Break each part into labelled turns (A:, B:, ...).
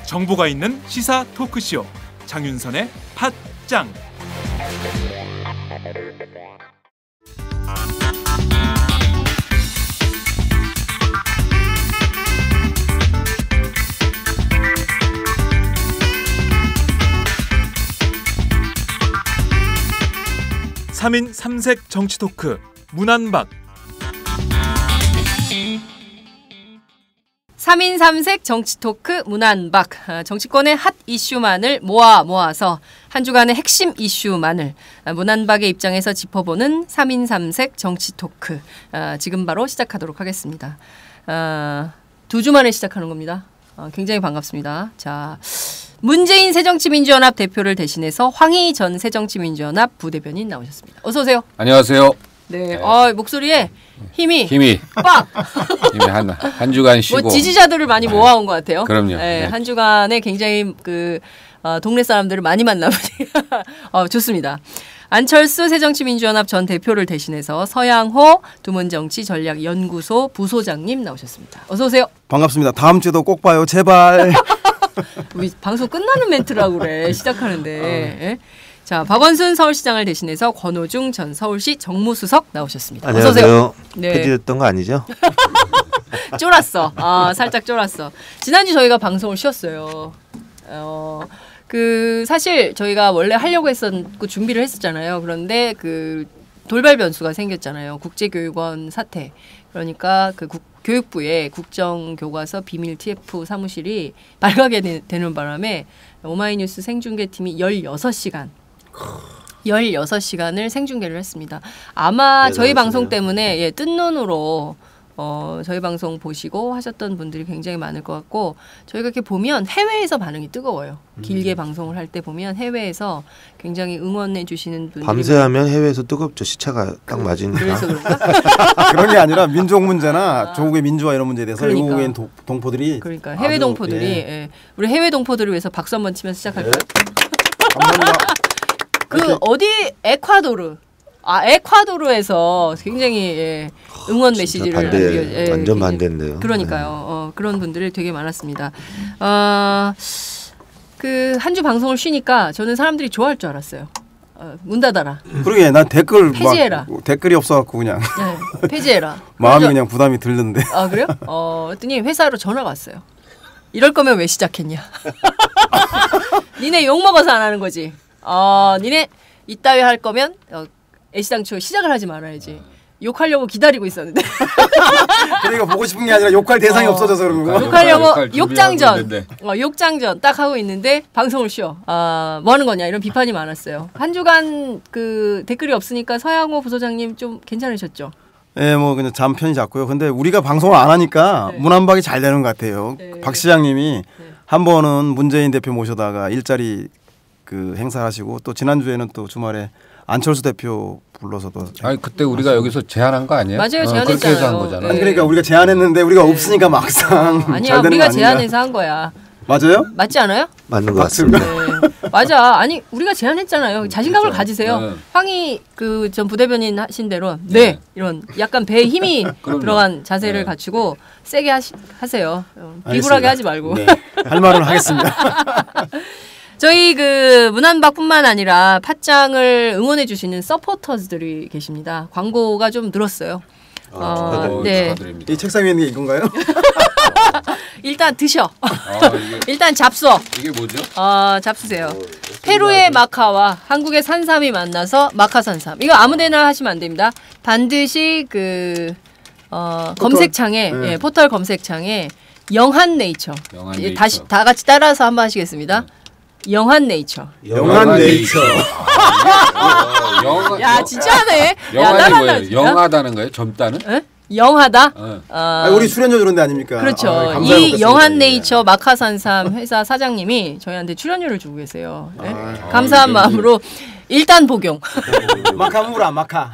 A: 정보가 있는 시사 토크쇼 장윤선의 팟짱. 삼인 삼색 정치 토크 문안박.
B: 3인 3색 정치 토크 문안박. 정치권의 핫 이슈만을 모아서 한 주간의 핵심 이슈만을 문안박의 입장에서 짚어보는 3인 3색 정치 토크. 지금 바로 시작하도록 하겠습니다. 2주 만에 시작하는 겁니다. 굉장히 반갑습니다. 자, 문재인 새정치민주연합 대표를 대신해서 황희 전 새정치민주연합 부대변인 나오셨습니다. 어서 오세요.
C: 안녕하세요.
B: 네, 목소리에 힘이 빡!
C: 힘이 한 주간 쉬고
B: 지지자들을 많이 모아온 것 같아요.
C: 그럼요.
B: 네, 한 주간에 굉장히 동네 사람들을 많이 만나보니 좋습니다. 안철수 새정치민주연합 전 대표를 대신해서 서양호 두문정치전략연구소 부소장님 나오셨습니다. 어서 오세요.
D: 반갑습니다. 다음 주도 꼭 봐요. 제발.
B: 우리 방송 끝나는 멘트라고 그래. 시작하는데. 자, 박원순 서울시장을 대신해서 권오중 전 서울시 정무수석 나오셨습니다.
E: 안녕하세요.
B: 어서 오세요. 네.
E: 폐지됐던 거 아니죠?
B: 쫄았어. 살짝 쫄았어. 지난주 저희가 방송을 쉬었어요. 사실 저희가 원래 하려고 했었고 준비를 했었잖아요. 그런데 돌발 변수가 생겼잖아요. 국제교육원 사태. 그러니까 교육부의 국정교과서 비밀 TF 사무실이 발각이 되는 바람에 오마이뉴스 생중계팀이 16시간을 생중계를 했습니다. 아마 저희 방송 때문에 뜬 눈으로 저희 방송 보시고 하셨던 분들이 굉장히 많을 것 같고, 저희가 이렇게 보면 해외에서 반응이 뜨거워요. 길게 방송을 할 때 보면 해외에서 굉장히 응원해 주시는 분들이
E: 밤새 하면 해외에서 뜨겁죠. 시차가 딱 맞으니까.
B: 그래서 그런가?
D: 그런 게 아니라 민족 문제나 조국의 민주화 이런 문제에 대해서
B: 그러니까.
D: 외국인 동포들이
B: 해외 동포들이 우리 해외 동포들을 위해서 박수 한번 치면서 시작할까요?
D: 감사합니다.
B: 어디 에콰도르에서 굉장히 응원 메시지를
E: 완전 반대인데요.
B: 그러니까요. 그런 분들이 되게 많았습니다. 한 주 방송을 쉬니까 저는 사람들이 좋아할 줄 알았어요. 문 닫아라.
D: 그러게 난
B: 폐지해라.
D: 댓글이 없어갖고 그냥
B: 폐지해라.
D: 마음이 그냥 부담이 들던데.
B: 아, 그래요? 그랬더니 회사로 전화가 왔어요. 이럴 거면 왜 시작했냐? 니네 욕 먹어서 안 하는 거지. 니네 이따위 할 거면 애시당초 시작을 하지 말아야지. 욕하려고 기다리고 있었는데.
D: 그러니까 보고 싶은 게 아니라 욕할 대상이 없어져서 그런 거.
B: 욕하려고 욕장전 딱 하고 있는데 방송을 쉬어. 뭐 하는 거냐 이런 비판이 많았어요. 한 주간 댓글이 없으니까 서양호 부소장님 좀 괜찮으셨죠?
D: 네, 뭐 그냥 잠 편히 잤고요. 근데 우리가 방송을 안 하니까 문안박이 잘 되는 것 같아요. 박 시장님이 한 번은 문재인 대표 모셔다가 일자리 행사를 하시고, 또 지난주에는 또 주말에 안철수 대표 불러서도.
C: 아니 그때 우리가 여기서 제안한 거 아니에요?
B: 맞아요, 제안했잖아요.
C: 그렇게 해서 한 거잖아요.
D: 아니 그러니까 우리가 제안했는데 우리가 없으니까 막상
B: 아니야,
D: 잘 되는
B: 우리가
D: 거 아닌가?
B: 제안해서 한 거야.
D: 맞아요?
B: 맞지 않아요?
E: 맞는 것 같습니다.
B: 네. 맞아. 아니 우리가 제안했잖아요. 자신감을 가지세요. 황희 전 부대변인 하신 대로 이런 약간 배에 힘이 들어간 자세를 갖추고 세게 하세요. 비굴하게 하지 말고.
D: 네. 할 말은 하겠습니다.
B: 저희 문안박뿐만 아니라 팟짱을 응원해 주시는 서포터즈들이 계십니다. 광고가 좀 늘었어요. 네.
D: 이 책상 위에 있는 게 이건가요?
B: 일단 드셔. 일단 잡숴.
C: 이게 뭐죠?
B: 잡수세요. 페루의 마카와 한국의 산삼이 만나서 마카산삼. 이거 아무데나 하시면 안 됩니다. 반드시 검색창에 포털 검색창에 영한네이처. 다시 다 같이 따라서 한번 하시겠습니다. 영한네이처.
D: 영한네이처.
B: 야 진짜네.
C: 영한이 뭐예요? 영하다는 거예요? 젊다는?
B: 에? 영하다.
D: 우리 출연료 주는 데 아닙니까?
B: 그렇죠. 이 영한네이처 마카산삼 회사 사장님이 저희한테 출연료를 주고 계세요. 네? 감사한 마음으로 일단 복용.
D: 마카무라 마카.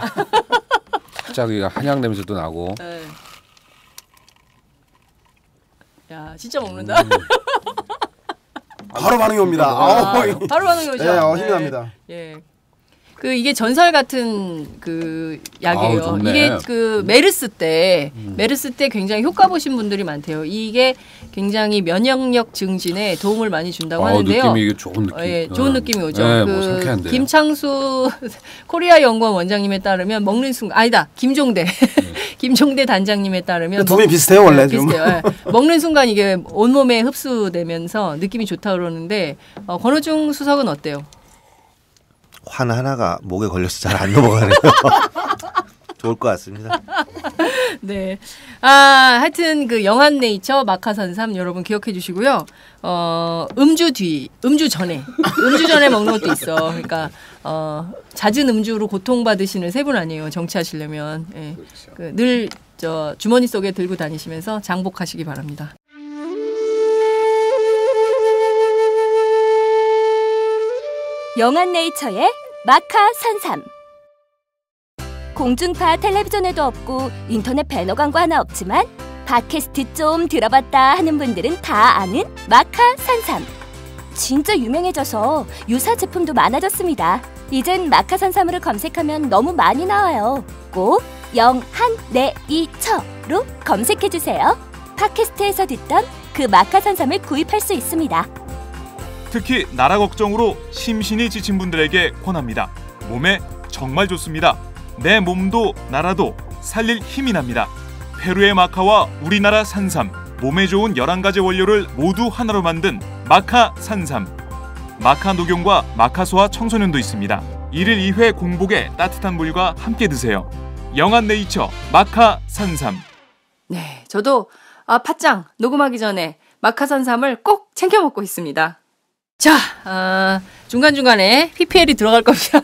C: 갑자기 한약 냄새도 나고.
B: 네. 야 진짜 먹는다.
D: 바로 반응이 옵니다.
B: 바로 반응이 오죠.
D: 네, 힘이 납니다.
B: 예. 그 이게 전설 같은 그 약이에요.
C: 좋네.
B: 이게 그 메르스 때 굉장히 효과 보신 분들이 많대요. 이게 굉장히 면역력 증진에 도움을 많이 준다고 하는데요.
C: 느낌이 좋은 느낌.
B: 예, 좋은 느낌이 오죠.
C: 네,
B: 그
C: 뭐 상쾌한데요.
B: 김창수 코리아 연구원 원장님에 따르면 먹는 순간 아니다 김종대 김종대 단장님에 따르면
D: 두 분이 비슷해요 원래 좀.
B: 비슷해요. 예. 먹는 순간 이게 온몸에 흡수되면서 느낌이 좋다 그러는데 권오중 수석은 어때요?
E: 환 하나가 목에 걸려서 잘 안 넘어가네요. 좋을 것 같습니다.
B: 네. 하여튼 그 영한네이처 마카산삼 여러분 기억해 주시고요. 음주 전에 먹는 것도 있어. 그러니까 잦은 음주로 고통받으시는 세 분 아니에요. 정치하시려면. 예.
C: 그렇죠.
B: 늘 주머니 속에 들고 다니시면서 장복하시기 바랍니다.
F: 영한네이처의 마카산삼. 공중파 텔레비전에도 없고 인터넷 배너 광고 하나 없지만 팟캐스트 좀 들어봤다 하는 분들은 다 아는 마카산삼. 진짜 유명해져서 유사 제품도 많아졌습니다. 이젠 마카산삼을 검색하면 너무 많이 나와요. 꼭 영한네이처로 검색해주세요. 팟캐스트에서 듣던 그 마카산삼을 구입할 수 있습니다.
A: 특히 나라 걱정으로 심신이 지친 분들에게 권합니다. 몸에 정말 좋습니다. 내 몸도 나라도 살릴 힘이 납니다. 페루의 마카와 우리나라 산삼, 몸에 좋은 11가지 원료를 모두 하나로 만든 마카 산삼. 마카 녹용과 마카소와 청소년도 있습니다. 1일 2회 공복에 따뜻한 물과 함께 드세요. 영한네이처 마카 산삼.
B: 네, 저도 팥짱 녹음하기 전에 마카산삼을 꼭 챙겨 먹고 있습니다. 자, 중간중간에 PPL이 들어갈 겁니다.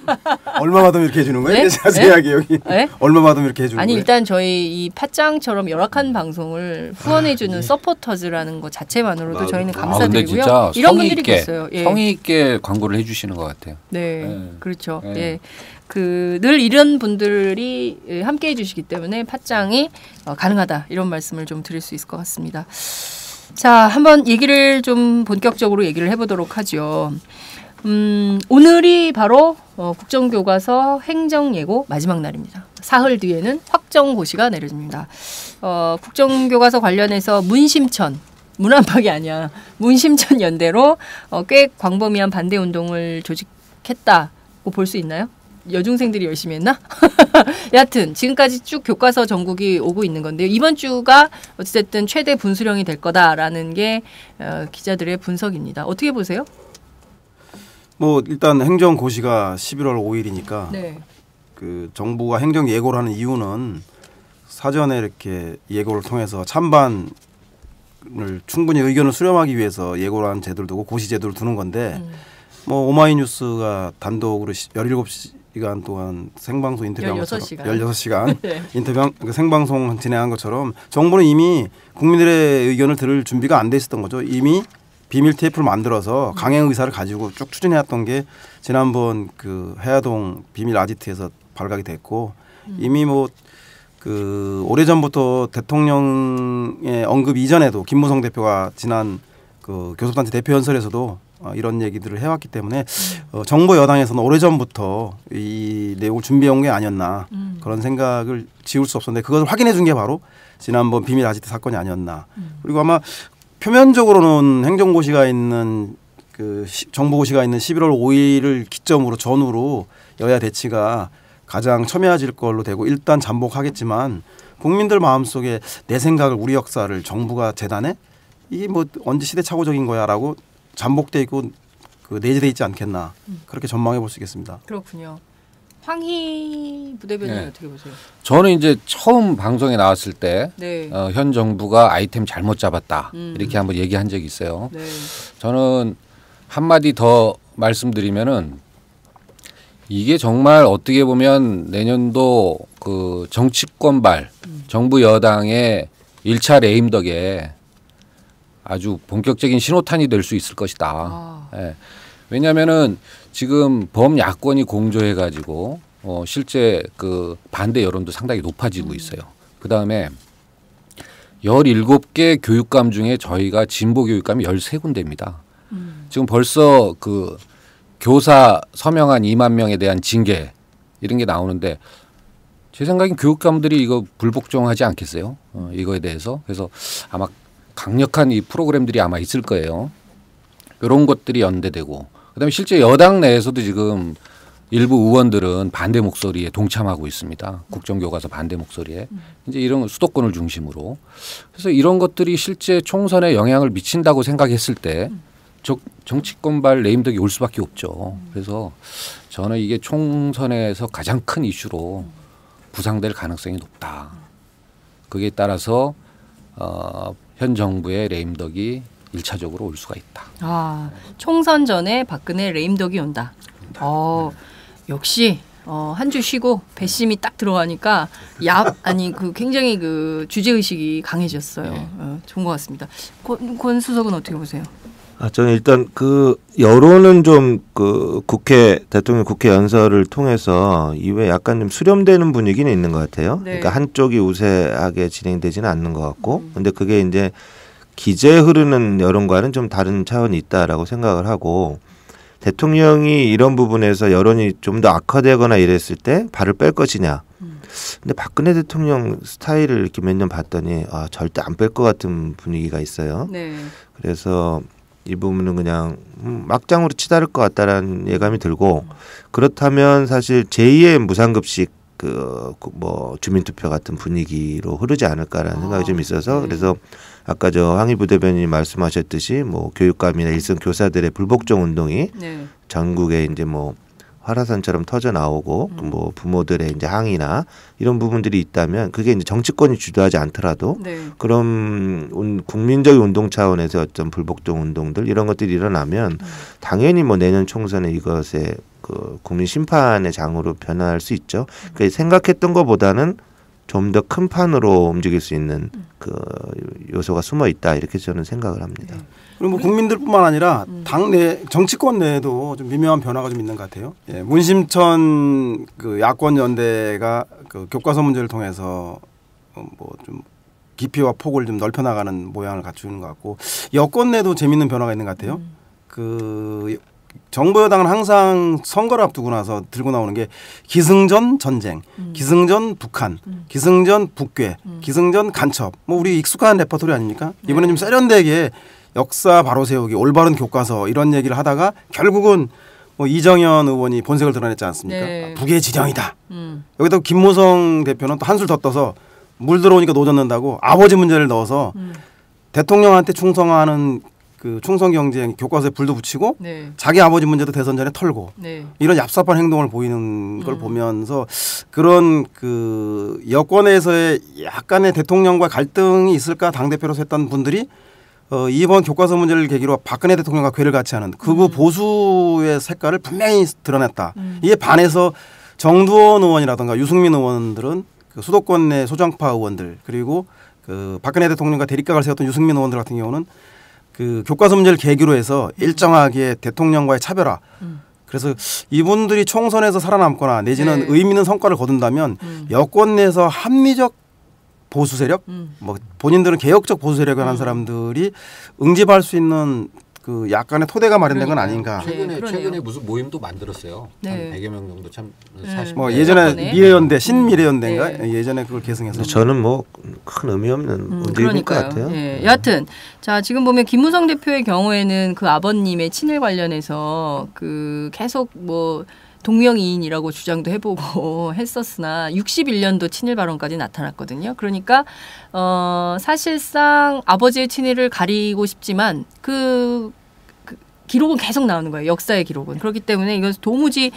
D: 얼마 받으면 이렇게 해주는 거예요?
B: 네?
D: 자세하게 여기.
B: 네?
D: 얼마 받으면 이렇게 해주는
B: 아니
D: 거예요?
B: 일단 저희 이 팥짱처럼 열악한 방송을 후원해주는 서포터즈라는 것 자체만으로도 저희는
C: 근데
B: 감사드리고요.
C: 진짜
B: 이런 분들이 있어요. 예.
C: 성의 있게 광고를 해주시는 것 같아요.
B: 네,
C: 네.
B: 그렇죠.
C: 네.
B: 예. 늘 이런 분들이 함께 해주시기 때문에 팥짱이 가능하다 이런 말씀을 좀 드릴 수 있을 것 같습니다. 자, 한번 얘기를 좀 본격적으로 얘기를 해보도록 하죠. 오늘이 바로 국정교과서 행정예고 마지막 날입니다. 사흘 뒤에는 확정고시가 내려집니다. 국정교과서 관련해서 문안박이 아니야. 문심천 연대로 꽤 광범위한 반대운동을 조직했다고 볼 수 있나요? 여중생들이 열심히 했나? 여하튼 지금까지 쭉 교과서 전국이 오고 있는 건데요. 이번 주가 어쨌든 최대 분수령이 될 거다라는 게 기자들의 분석입니다. 어떻게 보세요?
D: 뭐 일단 행정고시가 11월 5일이니까
B: 네.
D: 그 정부가 행정 예고를 하는 이유는 사전에 이렇게 예고를 통해서 찬반을 충분히 의견을 수렴하기 위해서 예고를 한 제도를 두고 고시 제도를 두는 건데 뭐 오마이뉴스가 단독으로 17시간 동안 생방송 인터뷰한 것처럼 16시간
B: 네.
D: 생방송 진행한 것처럼 정부는 이미 국민들의 의견을 들을 준비가 안 돼 있었던 거죠. 이미 비밀 테이프를 만들어서 강행 의사를 가지고 쭉 추진해왔던 게 지난번 그 해화동 비밀 아지트에서 발각이 됐고 이미 뭐 그 오래전부터 대통령의 언급 이전에도 김무성 대표가 지난 그 교섭단체 대표 연설에서도 이런 얘기들을 해왔기 때문에 정부 여당에서는 오래전부터 이 내용을 준비해온 게 아니었나 그런 생각을 지울 수 없었는데 그것을 확인해 준 게 바로 지난번 비밀 아지트 사건이 아니었나. 그리고 아마 표면적으로는 행정고시가 있는 그 정부고시가 있는 11월 5일을 기점으로 전후로 여야 대치가 가장 첨예해질 걸로 되고 일단 잠복하겠지만 국민들 마음속에 내 생각을 우리 역사를 정부가 재단해 이게 뭐 언제 시대착오적인 거야라고 잠복돼 있고 그 내재돼 있지 않겠나 그렇게 전망해 볼 수 있겠습니다.
B: 그렇군요. 황희 부대변인
C: 네.
B: 어떻게 보세요?
C: 저는 이제 처음 방송에 나왔을 때
B: 네.
C: 현 정부가 아이템 잘못 잡았다 이렇게 한번 얘기한 적이 있어요.
B: 네.
C: 저는 한마디 더 말씀드리면은 이게 정말 어떻게 보면 내년도 그 정치권발 정부 여당의 1차 레임덕에 아주 본격적인 신호탄이 될 수 있을 것이다. 예. 왜냐하면은 지금 범야권이 공조해가지고 실제 그 반대 여론도 상당히 높아지고 있어요. 그 다음에 17개 교육감 중에 저희가 진보 교육감이 13군데입니다. 지금 벌써 그 교사 서명한 2만 명에 대한 징계 이런 게 나오는데 제 생각엔 교육감들이 이거 불복종하지 않겠어요? 이거에 대해서. 그래서 아마 강력한 이 프로그램들이 아마 있을 거예요. 이런 것들이 연대되고 그다음에 실제 여당 내에서도 지금 일부 의원들은 반대 목소리에 동참하고 있습니다. 국정교과서 반대 목소리에. 이제 이런 수도권을 중심으로. 그래서 이런 것들이 실제 총선에 영향을 미친다고 생각했을 때 정치권발 레임덕이 올 수밖에 없죠. 그래서 저는 이게 총선에서 가장 큰 이슈로 부상될 가능성이 높다. 그에 따라서 현 정부의 레임덕이 1차적으로 올 수가 있다.
B: 아, 총선 전에 박근혜 레임덕이 온다. 역시 한 주 쉬고 배심이 딱 들어가니까 굉장히 그 주제 의식이 강해졌어요. 좋은 것 같습니다. 권 수석은 어떻게 보세요?
E: 저는 일단 그 여론은 좀 그 대통령 국회 연설을 통해서 이외에 약간 좀 수렴되는 분위기는 있는 것 같아요.
B: 네.
E: 그러니까 한쪽이 우세하게 진행되지는 않는 것 같고, 근데 그게 이제 기재에 흐르는 여론과는 좀 다른 차원이 있다라고 생각을 하고, 대통령이 이런 부분에서 여론이 좀 더 악화되거나 이랬을 때 발을 뺄 것이냐. 근데 박근혜 대통령 스타일을 이렇게 몇 년 봤더니 절대 안 뺄 것 같은 분위기가 있어요.
B: 네.
E: 그래서 이 부분은 그냥 막장으로 치달을 것 같다라는 예감이 들고, 그렇다면 사실 제2의 무상급식 뭐 주민투표 같은 분위기로 흐르지 않을까라는 생각이 좀 있어서, 그래서 아까 황희 부대변인이 말씀하셨듯이 뭐 교육감이나 일선 교사들의 불복종 운동이 전국에 이제 뭐 화라산처럼 터져 나오고 뭐 부모들의 이제 항의나 이런 부분들이 있다면, 그게 이제 정치권이 주도하지 않더라도 그런 국민적인 운동 차원에서 어떤 불복종 운동들 이런 것들이 일어나면 당연히 뭐 내년 총선에 이것에 그 국민 심판의 장으로 변화할 수 있죠. 그러니까 생각했던 것보다는 좀 더 큰 판으로 움직일 수 있는 그 요소가 숨어 있다, 이렇게 저는 생각을 합니다.
D: 그리고 뭐 국민들뿐만 아니라 당내 정치권 내에도 좀 미묘한 변화가 좀 있는 것 같아요. 문심천 그 야권 연대가 그 교과서 문제를 통해서 뭐 좀 깊이와 폭을 좀 넓혀 나가는 모양을 갖추는 것 같고, 여권 내도 재밌는 변화가 있는 것 같아요. 그 정부 여당은 항상 선거를 앞두고 나서 들고 나오는 게 기승전 전쟁, 기승전 북한, 기승전 북괴, 기승전 간첩. 뭐 우리 익숙한 레퍼토리 아닙니까? 이번에 좀 세련되게 역사 바로 세우기, 올바른 교과서 이런 얘기를 하다가 결국은 뭐 이정현 의원이 본색을 드러냈지 않습니까?
B: 네.
D: 북의 지령이다. 여기다 김무성 대표는 또 한술 더 떠서 물 들어오니까 노젓는다고 아버지 문제를 넣어서 대통령한테 충성하는 그 충성 경쟁 교과서에 불도 붙이고 자기 아버지 문제도 대선 전에 털고 이런 얍삽한 행동을 보이는 걸 보면서 그런 그 여권에서의 약간의 대통령과 갈등이 있을까 당대표로서 했던 분들이 이번 교과서 문제를 계기로 박근혜 대통령과 궤를 같이 하는 극우 보수의 색깔을 분명히 드러냈다. 이에 반해서 정두원 의원이라든가 유승민 의원들은 그 수도권 내 소정파 의원들, 그리고 그 박근혜 대통령과 대립각을 세웠던 유승민 의원들 같은 경우는 그 교과서 문제를 계기로 해서 일정하게 대통령과의 차별화. 그래서 이분들이 총선에서 살아남거나 내지는 의미 있는 성과를 거둔다면 여권 내에서 합리적 보수 세력, 뭐 본인들은 개혁적 보수 세력을 하는 사람들이 응집할 수 있는 그 약간의 토대가 마련된 건 아닌가.
C: 최근에 무슨 모임도 만들었어요. 한 100여 명 정도 참 40.
D: 뭐 예전에 미래연대, 신미래연대인가 예전에 그걸 계승해서.
E: 저는 뭐 큰 의미 없는 문제일 것 같아요.
B: 여하튼 자, 지금 보면 김무성 대표의 경우에는 그 아버님의 친일 관련해서 그 계속 뭐 동명이인이라고 주장도 해보고 했었으나 61년도 친일 발언까지 나타났거든요. 그러니까 사실상 아버지의 친일을 가리고 싶지만 그 기록은 계속 나오는 거예요. 역사의 기록은. 그렇기 때문에 이건 도무지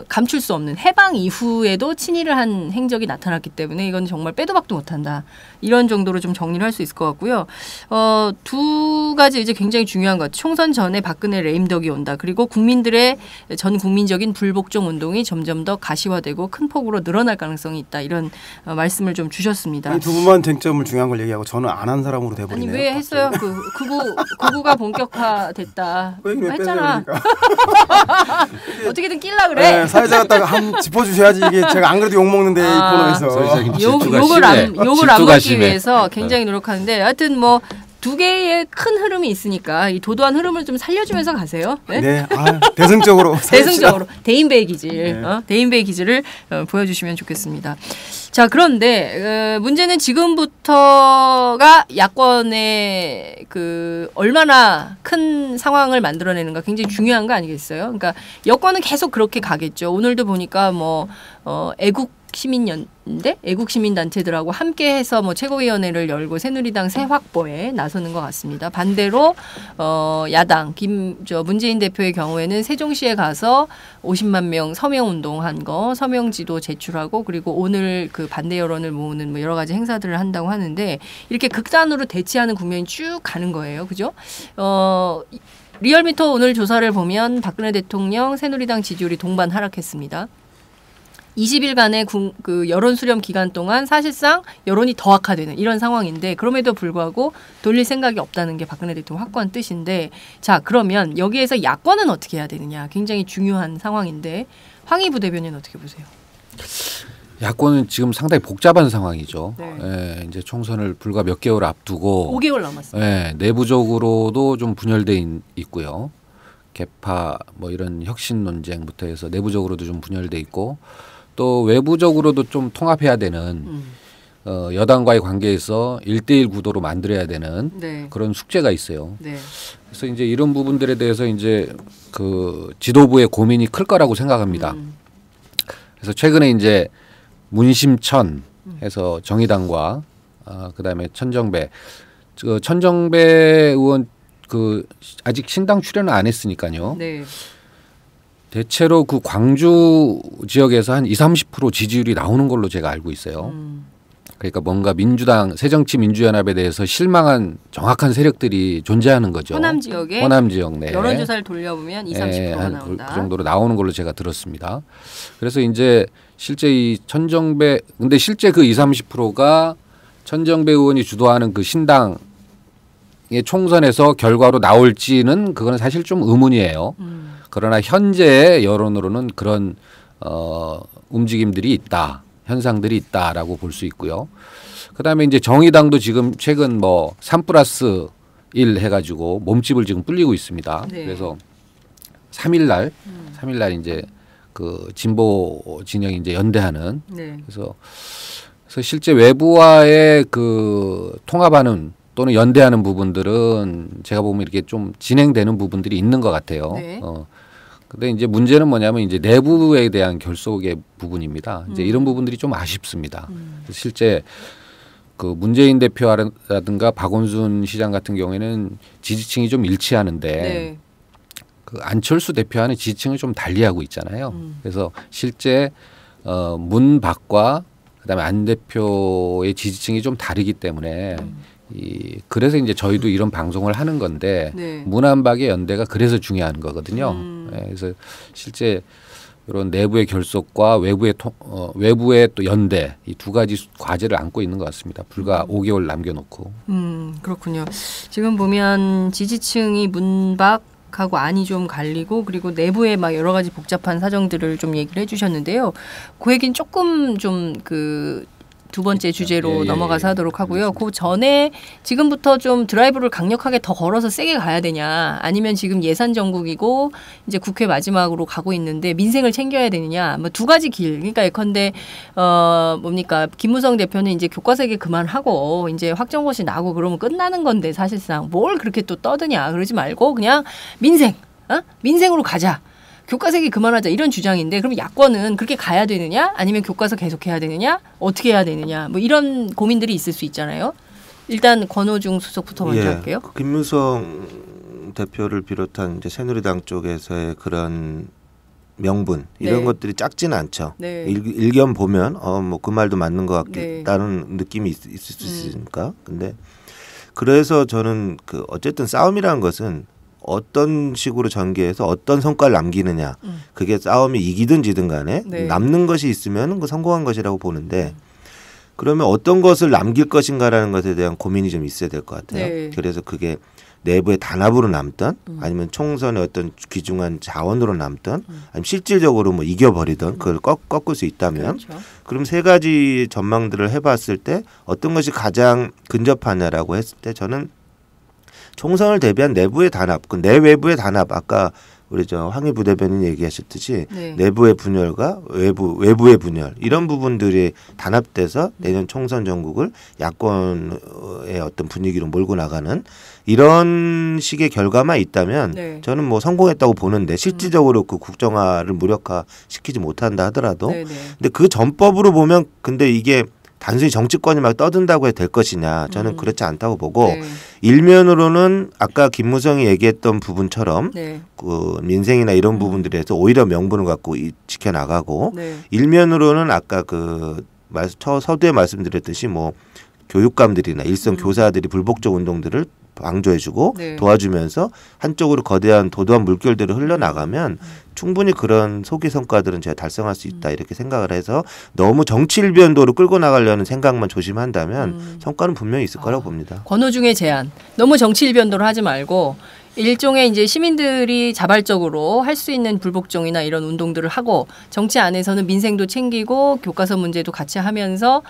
B: 감출 수 없는, 해방 이후에도 친일을 한 행적이 나타났기 때문에 이건 정말 빼도 박도 못한다. 이런 정도로 좀 정리를 할 수 있을 것 같고요. 두 가지 이제 굉장히 중요한 것. 총선 전에 박근혜 레임덕이 온다. 그리고 국민들의 전 국민적인 불복종 운동이 점점 더 가시화되고 큰 폭으로 늘어날 가능성이 있다. 이런 말씀을 좀 주셨습니다.
D: 아니, 두 분만 쟁점을 중요한 걸 얘기하고 저는 안 한 사람으로 돼버리네요.
B: 아니 왜 했어요? 극우가 본격화됐다. 했잖아. 어떻게든 낄라 그래.
D: 네, 사회자 갖다가 한 짚어주셔야지. 이게 제가 안 그래도 욕 먹는데 이 코너에서
B: 욕을 안 먹기 위해서 굉장히 노력하는데, 하여튼 뭐 두 개의 큰 흐름이 있으니까 이 도도한 흐름을 좀 살려주면서 가세요. 네.
D: 네, 대승적으로.
B: 대승적으로 대인배의 기질,
D: 네.
B: 대인배의 기질을 보여주시면 좋겠습니다. 자, 그런데 문제는 지금부터가 야권의 그 얼마나 큰 상황을 만들어내는가 굉장히 중요한 거 아니겠어요? 그러니까 여권은 계속 그렇게 가겠죠. 오늘도 보니까 뭐 애국시민단체들하고 함께해서 뭐 최고위원회를 열고 새누리당 새 확보에 나서는 것 같습니다. 반대로 야당 문재인 대표의 경우에는 세종시에 가서 50만 명 서명 운동한 거, 서명지도 제출하고 그리고 오늘 그 반대 여론을 모으는 뭐 여러 가지 행사들을 한다고 하는데 이렇게 극단으로 대치하는 국면이 쭉 가는 거예요, 그죠? 리얼미터 오늘 조사를 보면 박근혜 대통령 새누리당 지지율이 동반 하락했습니다. 20일간의 그 여론 수렴 기간 동안 사실상 여론이 더 악화되는 이런 상황인데 그럼에도 불구하고 돌릴 생각이 없다는 게 박근혜 대통령 확고한 뜻인데 자 그러면 여기에서 야권은 어떻게 해야 되느냐 굉장히 중요한 상황인데 황희부 대변인은 어떻게 보세요?
C: 야권은 지금 상당히 복잡한 상황이죠.
B: 네.
C: 예, 이제 총선을 불과 몇 개월 앞두고
B: 5개월 남았습니다.
C: 예, 내부적으로도 좀 분열돼 있고요. 개파 뭐 이런 혁신 논쟁부터 해서 내부적으로도 좀 분열돼 있고 또 외부적으로도 좀 통합해야 되는 여당과의 관계에서 1대1 구도로 만들어야 되는
B: 네.
C: 그런 숙제가 있어요.
B: 네.
C: 그래서 이제 이런 부분들에 대해서 이제 그 지도부의 고민이 클 거라고 생각합니다. 그래서 최근에 이제 문심천 해서 정의당과 그다음에 천정배 의원 그 아직 신당 출연을 안 했으니까요.
B: 네.
C: 대체로 그 광주 지역에서 한 20-30% 지지율이 나오는 걸로 제가 알고 있어요. 그러니까 뭔가 민주당 새정치민주연합에 대해서 실망한 정확한 세력들이 존재하는 거죠.
B: 호남 지역에
C: 호남 지역 내
B: 여론조사를 돌려보면 20-30%가 나온다.
C: 그 정도로 나오는 걸로 제가 들었습니다. 그래서 이제 실제 이 천정배 근데 실제 그 20-30%가 천정배 의원이 주도하는 그 신당의 총선에서 결과로 나올지는 그거는 사실 좀 의문이에요. 그러나 현재의 여론으로는 그런 움직임들이 있다. 현상들이 있다라고 볼 수 있고요. 그다음에 이제 정의당도 지금 최근 뭐 3+1 해가지고 몸집을 지금 불리고 있습니다.
B: 네.
C: 그래서 3일날 이제 그 진보 진영이 이제 연대하는
B: 네.
C: 그래서 실제 외부와의 그 통합하는 또는 연대하는 부분들은 제가 보면 이렇게 좀 진행되는 부분들이 있는 것 같아요.
B: 네.
C: 근데 이제 문제는 뭐냐면 이제 내부에 대한 결속의 부분입니다. 이제 이런 부분들이 좀 아쉽습니다. 실제 그 문재인 대표라든가 박원순 시장 같은 경우에는 지지층이 좀 일치하는데
B: 네.
C: 그 안철수 대표와는 지지층을 좀 달리하고 있잖아요. 그래서 실제 문박과 그다음에 안 대표의 지지층이 좀 다르기 때문에 그래서 이제 저희도 이런 방송을 하는 건데
B: 네.
C: 문안박의 연대가 그래서 중요한 거거든요. 네, 그래서 실제 이런 내부의 결속과 외부의 또 연대 이 두 가지 과제를 안고 있는 것 같습니다. 불과 5개월 남겨놓고.
B: 그렇군요. 지금 보면 지지층이 문박하고 안이 좀 갈리고 그리고 내부에 막 여러 가지 복잡한 사정들을 좀 얘기를 해주셨는데요. 그 얘기는 조금 좀 두 번째 주제로 넘어가서 하도록 하고요. 그 전에 지금부터 좀 드라이브를 강력하게 더 걸어서 세게 가야 되냐 아니면 지금 예산 정국이고 이제 국회 마지막으로 가고 있는데 민생을 챙겨야 되느냐 뭐 두 가지 길. 그러니까 예컨대 뭡니까 김무성 대표는 이제 교과세계 그만하고 이제 확정고시 나고 그러면 끝나는 건데 사실상 뭘 그렇게 또 떠드냐 그러지 말고 그냥 민생으로 가자. 교과세기 그만하자 이런 주장인데 그럼 야권은 그렇게 가야 되느냐 아니면 교과서 계속해야 되느냐 어떻게 해야 되느냐 뭐 이런 고민들이 있을 수 있잖아요. 일단 권오중 수석부터 먼저 할게요.
E: 김무성 대표를 비롯한 이제 새누리당 쪽에서의 그런 명분 이런
B: 네.
E: 것들이 작지는 않죠.
B: 네.
E: 일견 보면 뭐 그 말도 맞는 것
B: 네.
E: 같다는 느낌이 있을 수 있으니까. 근데 그래서 저는 그 어쨌든 싸움이라는 것은 어떤 식으로 전개해서 어떤 성과를 남기느냐 그게 싸움이 이기든 지든 간에
B: 네.
E: 남는 것이 있으면 그 성공한 것이라고 보는데 그러면 어떤 것을 남길 것인가라는 것에 대한 고민이 좀 있어야 될 것 같아요.
B: 네.
E: 그래서 그게 내부의 단합으로 남든 아니면 총선의 어떤 귀중한 자원으로 남든 아니면 실질적으로 뭐 이겨버리든 그걸 꺾을 수 있다면
B: 그렇죠.
E: 그럼 세 가지 전망들을 해봤을 때 어떤 것이 가장 근접하냐라고 했을 때 저는 총선을 대비한 내부의 단합, 그 내외부의 단합 아까 우리 저 황희 부대변인 얘기하셨듯이
B: 네.
E: 내부의 분열과 외부의 분열 이런 부분들이 단합돼서 내년 총선 전국을 야권의 어떤 분위기로 몰고 나가는 이런 식의 결과만 있다면
B: 네.
E: 저는 뭐 성공했다고 보는데 실질적으로 그 국정화를 무력화시키지 못한다 하더라도
B: 네, 네.
E: 근데 그 전법으로 보면 근데 이게 단순히 정치권이 막 떠든다고 해도 될 것이냐 저는 그렇지 않다고 보고
B: 네.
E: 일면으로는 아까 김무성이 얘기했던 부분처럼
B: 네.
E: 그 민생이나 이런 부분들에서 오히려 명분을 갖고 지켜나가고
B: 네.
E: 일면으로는 아까 그 서두에 말씀드렸듯이 뭐 교육감들이나 일선 교사들이 불복적 운동들을 방조해주고
B: 네.
E: 도와주면서 한쪽으로 거대한 도도한 물결들을 흘러나가면 충분히 그런 소기 성과들은 제가 달성할 수 있다 이렇게 생각을 해서 너무 정치 일변도로 끌고 나가려는 생각만 조심한다면 성과는 분명히 있을 거라고 봅니다.
B: 권오중의 제안. 너무 정치 일변도로 하지 말고 일종의 이제 시민들이 자발적으로 할 수 있는 불복종이나 이런 운동들을 하고 정치 안에서는 민생도 챙기고 교과서 문제도 같이 하면서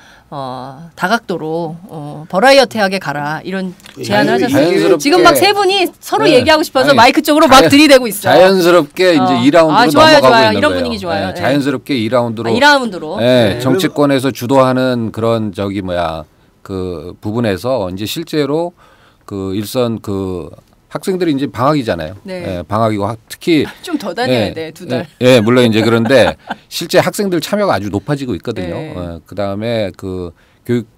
B: 다각도로 버라이어티하게 가라 이런 제안을 하셨어요.
C: 자연스럽게
B: 지금 막 세 분이 서로
C: 네.
B: 얘기하고 싶어서
C: 아니,
B: 마이크 쪽으로 막 들이대고 있어요.
C: 자연스럽게 이제 2라운드로
B: 좋아요,
C: 넘어가고
B: 좋아요.
C: 있는
B: 이런
C: 거예요.
B: 분위기 좋아요.
C: 네, 자연스럽게 2라운드로
B: 2라운드로.
C: 네, 정치권에서 주도하는 그런 그 부분에서 이제 실제로 그 일선 그 학생들이 이제 방학이잖아요.
B: 네.
C: 방학이고 특히
B: 좀 더 다녀야 돼, 2달.
C: 물론 이제 그런데 실제 학생들 참여가 아주 높아지고 있거든요.
B: 네.
C: 그다음에 그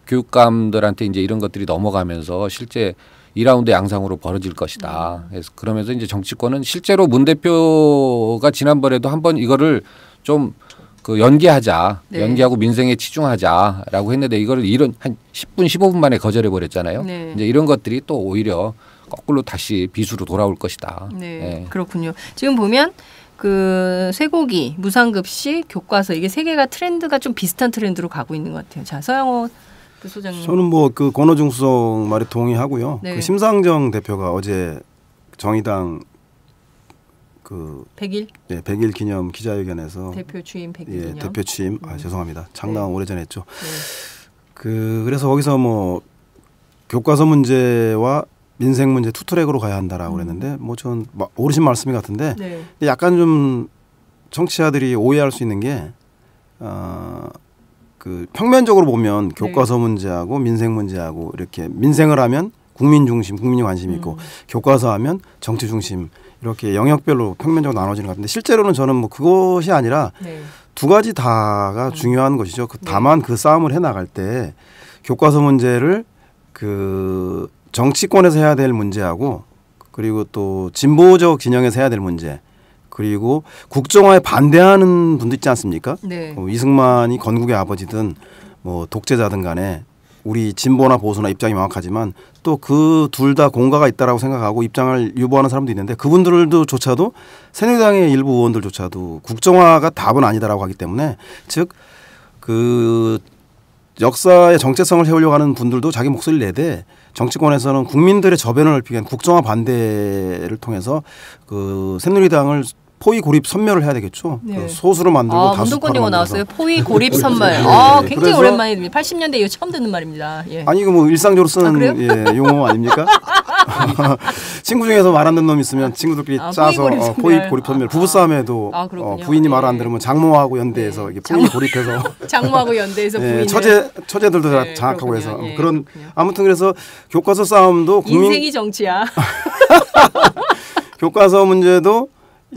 C: 교육감들한테 이제 이런 것들이 넘어가면서 실제 2라운드 양상으로 벌어질 것이다. 그래서 그러면서 이제 정치권은 실제로 문 대표가 지난번에도 한번 이거를 좀 그 연기하자,
B: 네.
C: 연기하고 민생에 치중하자라고 했는데 이거를 이런 한 10분, 15분 만에 거절해 버렸잖아요.
B: 네.
C: 이제 이런 것들이 또 오히려 거꾸로 다시 비수로 돌아올 것이다.
B: 네, 그렇군요. 지금 보면 그 쇠고기, 무상급식, 교과서 이게 세 개가 트렌드가 좀 비슷한 트렌드로 가고 있는 것 같아요. 자, 서영호 부소장님.
D: 저는 뭐 그 권오중 수석 말에 동의하고요.
B: 네.
D: 그 심상정 대표가 어제 정의당 그
B: 100일
D: 100일 기념 기자회견에서
B: 대표 취임 100일
D: 예,
B: 기념.
D: 대표 취임 죄송합니다. 장담
B: 네.
D: 오래전에 했죠.
B: 네.
D: 그래서 거기서 뭐 교과서 문제와 민생 문제 투트랙으로 가야 한다라고 그랬는데 뭐 전 오르신 말씀이 같은데
B: 네.
D: 약간 좀 정치자들이 오해할 수 있는 게 그 평면적으로 보면 교과서 문제하고 민생 문제하고 이렇게 민생을 하면 국민 중심, 국민이 관심이 있고 교과서 하면 정치 중심 이렇게 영역별로 평면적으로 나눠지는 것 같은데 실제로는 저는 뭐 그것이 아니라
B: 네.
D: 두 가지 다가 중요한 것이죠. 다만 그 싸움을 해 나갈 때 교과서 문제를 그 정치권에서 해야 될 문제하고 그리고 또 진보적 진영에서 해야 될 문제 그리고 국정화에 반대하는 분도 있지 않습니까?
B: 네.
D: 이승만이 건국의 아버지든 뭐 독재자든 간에 우리 진보나 보수나 입장이 명확하지만 또 그 둘 다 공과가 있다라고 생각하고 입장을 유보하는 사람도 있는데 그분들조차도 새누리당의 일부 의원들조차도 국정화가 답은 아니다라고 하기 때문에 즉 그 역사의 정체성을 세우려고 하는 분들도 자기 목소리를 내되 정치권에서는 국민들의 저변을 넓히기 위한 국정화 반대를 통해서 그 새누리당을 포위 고립 선멸을 해야 되겠죠.
B: 네.
D: 그 소수로 만들고 다수파로
B: 문동권 용어
D: 만들어서.
B: 나왔어요. 포위 고립 선멸.
D: 네.
B: 굉장히
D: 그래서
B: 오랜만에 듭니다. 80년대 이후 처음 듣는 말입니다. 예.
D: 아니 이거 뭐 일상적으로 쓰는
B: 그래요?
D: 예, 용어 아닙니까? 친구 중에서 말 안 듣는 놈 있으면 친구들끼리 짜서 포위 고립 선멸. 부부싸움에도
B: 그렇군요.
D: 부인이 말 안
B: 예.
D: 들으면 장모하고 연대해서 이게 포위 고립해서
B: 장모하고 연대해서
D: 예,
B: 부인을
D: 처제들도 다
B: 네,
D: 장악하고
B: 그렇군요.
D: 해서
B: 예,
D: 그런
B: 그렇군요.
D: 아무튼 그래서 교과서 싸움도
B: 인생이 정치야.
D: 교과서 문제도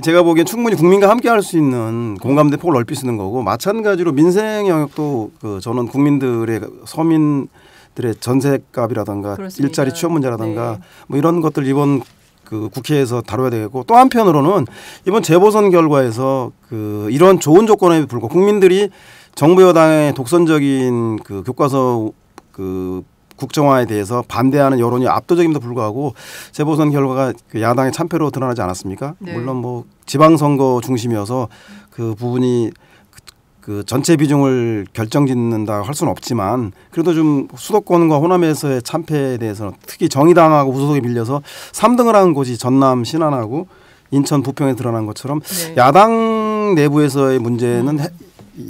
D: 제가 보기엔 충분히 국민과 함께 할 수 있는 공감대 폭을 넓힐 수 있는 거고 마찬가지로 민생 영역도 그 저는 국민들의 서민들의 전세값이라든가
B: 그렇습니다.
D: 일자리 취업 문제라든가
B: 네.
D: 뭐 이런 것들 이번 그 국회에서 다뤄야 되겠고 또 한편으로는 이번 재보선 결과에서 그 이런 좋은 조건에 불구하고 국민들이 정부 여당의 독선적인 그 교과서 그 국정화에 대해서 반대하는 여론이 압도적임에도 불구하고 재보선 결과가 그 야당의 참패로 드러나지 않았습니까?
B: 네.
D: 물론 뭐 지방선거 중심이어서 그 부분이 그 전체 비중을 결정짓는다 할 수는 없지만 그래도 좀 수도권과 호남에서의 참패에 대해서는 특히 정의당하고 무소속에 밀려서 3등을 한 곳이 전남 신안하고 인천 부평에 드러난 것처럼
B: 네.
D: 야당 내부에서의 문제는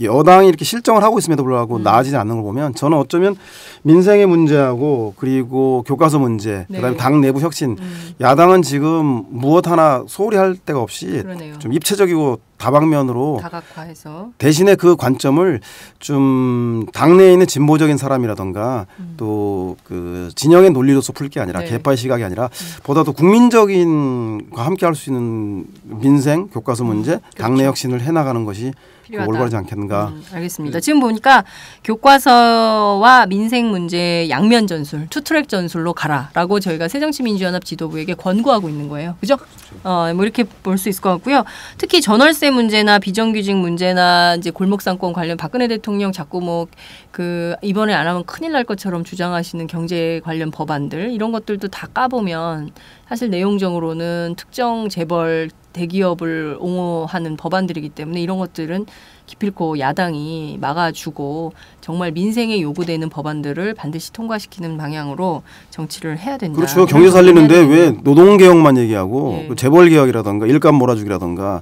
D: 여당이 이렇게 실정을 하고 있음에도 불구하고 나아지지 않는 걸 보면 저는 어쩌면 민생의 문제하고 그리고 교과서 문제,
B: 네.
D: 그다음에 당 내부 혁신, 야당은 지금 무엇 하나 소홀히 할 데가 없이
B: 그러네요.
D: 좀 입체적이고 다방면으로
B: 다각화해서
D: 대신에 그 관점을 좀 당내에 있는 진보적인 사람이라던가 또 그 진영의 논리로서 풀 게 아니라
B: 네.
D: 개파의 시각이 아니라 보다 더 국민적인과 함께 할 수 있는 민생, 교과서 문제, 당내 혁신을 해나가는 것이
B: 필요하다.
D: 올바르지 않겠는가.
B: 알겠습니다. 지금 보니까 교과서와 민생 문제 양면 전술, 투트랙 전술로 가라라고 저희가 새정치민주연합 지도부에게 권고하고 있는 거예요. 그죠? 뭐 이렇게 볼 수 있을 것 같고요. 특히 전월세 문제나 비정규직 문제나 이제 골목상권 관련 박근혜 대통령 자꾸 뭐 그 이번에 안 하면 큰일 날 것처럼 주장하시는 경제 관련 법안들 이런 것들도 다 까보면 사실 내용적으로는 특정 재벌 대기업을 옹호하는 법안들이기 때문에 이런 것들은 기필코 야당이 막아주고 정말 민생에 요구되는 법안들을 반드시 통과시키는 방향으로 정치를 해야 된다.
D: 그렇죠. 경제 살리는데 왜 노동개혁만 얘기하고
B: 예.
D: 그 재벌개혁이라든가 일감 몰아주기라든가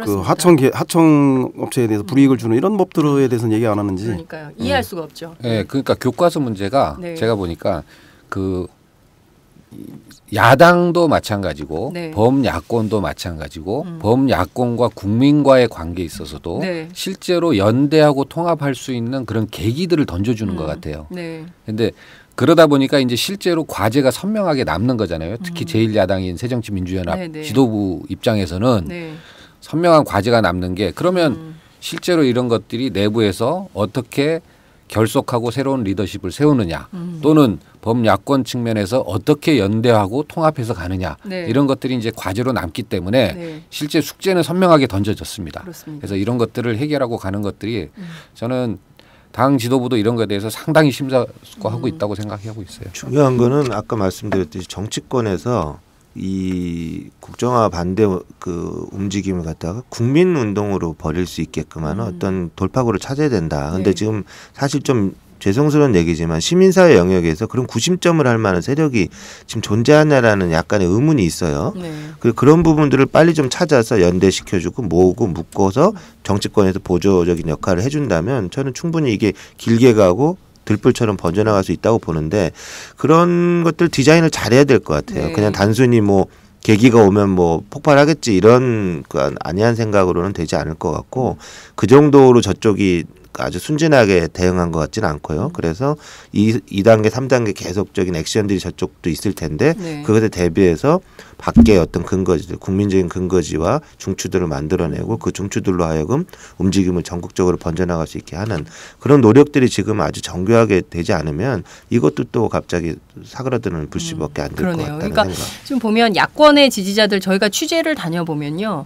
D: 그 하청 업체에 대해서 불이익을 주는 이런 법들에 대해서는 얘기 안 하는지.
B: 그러니까요. 이해할 수가 없죠.
C: 네, 그러니까 교과서 문제가
B: 네.
C: 제가 보니까 그 야당도 마찬가지고
B: 네.
C: 범야권도 마찬가지고 범야권과 국민과의 관계에 있어서도
B: 네.
C: 실제로 연대하고 통합할 수 있는 그런 계기들을 던져주는 것 같아요.
B: 네.
C: 근데 그러다 보니까 이제 실제로 과제가 선명하게 남는 거잖아요. 특히 제1야당인 새정치민주연합
B: 네, 네.
C: 지도부 입장에서는
B: 네.
C: 선명한 과제가 남는 게 그러면 실제로 이런 것들이 내부에서 어떻게 결속하고 새로운 리더십을 세우느냐 또는 범야권 측면에서 어떻게 연대하고 통합해서 가느냐
B: 네.
C: 이런 것들이 이제 과제로 남기 때문에
B: 네.
C: 실제 숙제는 선명하게 던져졌습니다.
B: 그렇습니다.
C: 그래서 이런 것들을 해결하고 가는 것들이 저는 당 지도부도 이런 것에 대해서 상당히 심사숙고하고 있다고 생각하고 있어요.
E: 중요한 거는 아까 말씀드렸듯이 정치권에서 이 국정화 반대 그 움직임을 갖다가 국민 운동으로 벌일 수 있게끔 하는 어떤 돌파구를 찾아야 된다. 근데
B: 네.
E: 지금 사실 좀 죄송스러운 얘기지만 시민사회 영역에서 그런 구심점을 할 만한 세력이 지금 존재하냐라는 약간의 의문이 있어요.
B: 네.
E: 그런 부분들을 빨리 좀 찾아서 연대시켜주고 모으고 묶어서 정치권에서 보조적인 역할을 해준다면 저는 충분히 이게 길게 가고 들불처럼 번져나갈 수 있다고 보는데 그런 것들 디자인을 잘해야 될 것 같아요.
B: 네.
E: 그냥 단순히 뭐 계기가 오면 뭐 폭발하겠지 이런 그 안이한 생각으로는 되지 않을 것 같고 그 정도로 저쪽이 아주 순진하게 대응한 것 같지는 않고요. 그래서 2단계, 3단계 계속적인 액션들이 저쪽도 있을 텐데
B: 네.
E: 그것에 대비해서 밖에 어떤 근거지들, 국민적인 근거지와 중추들을 만들어내고 그 중추들로 하여금 움직임을 전국적으로 번져나갈 수 있게 하는 그런 노력들이 지금 아주 정교하게 되지 않으면 이것도 또 갑자기 사그라드는 불씨밖에 안 될 것
B: 그러네요.
E: 같다는
B: 그러니까
E: 생각.
B: 지금 보면 야권의 지지자들 저희가 취재를 다녀보면요.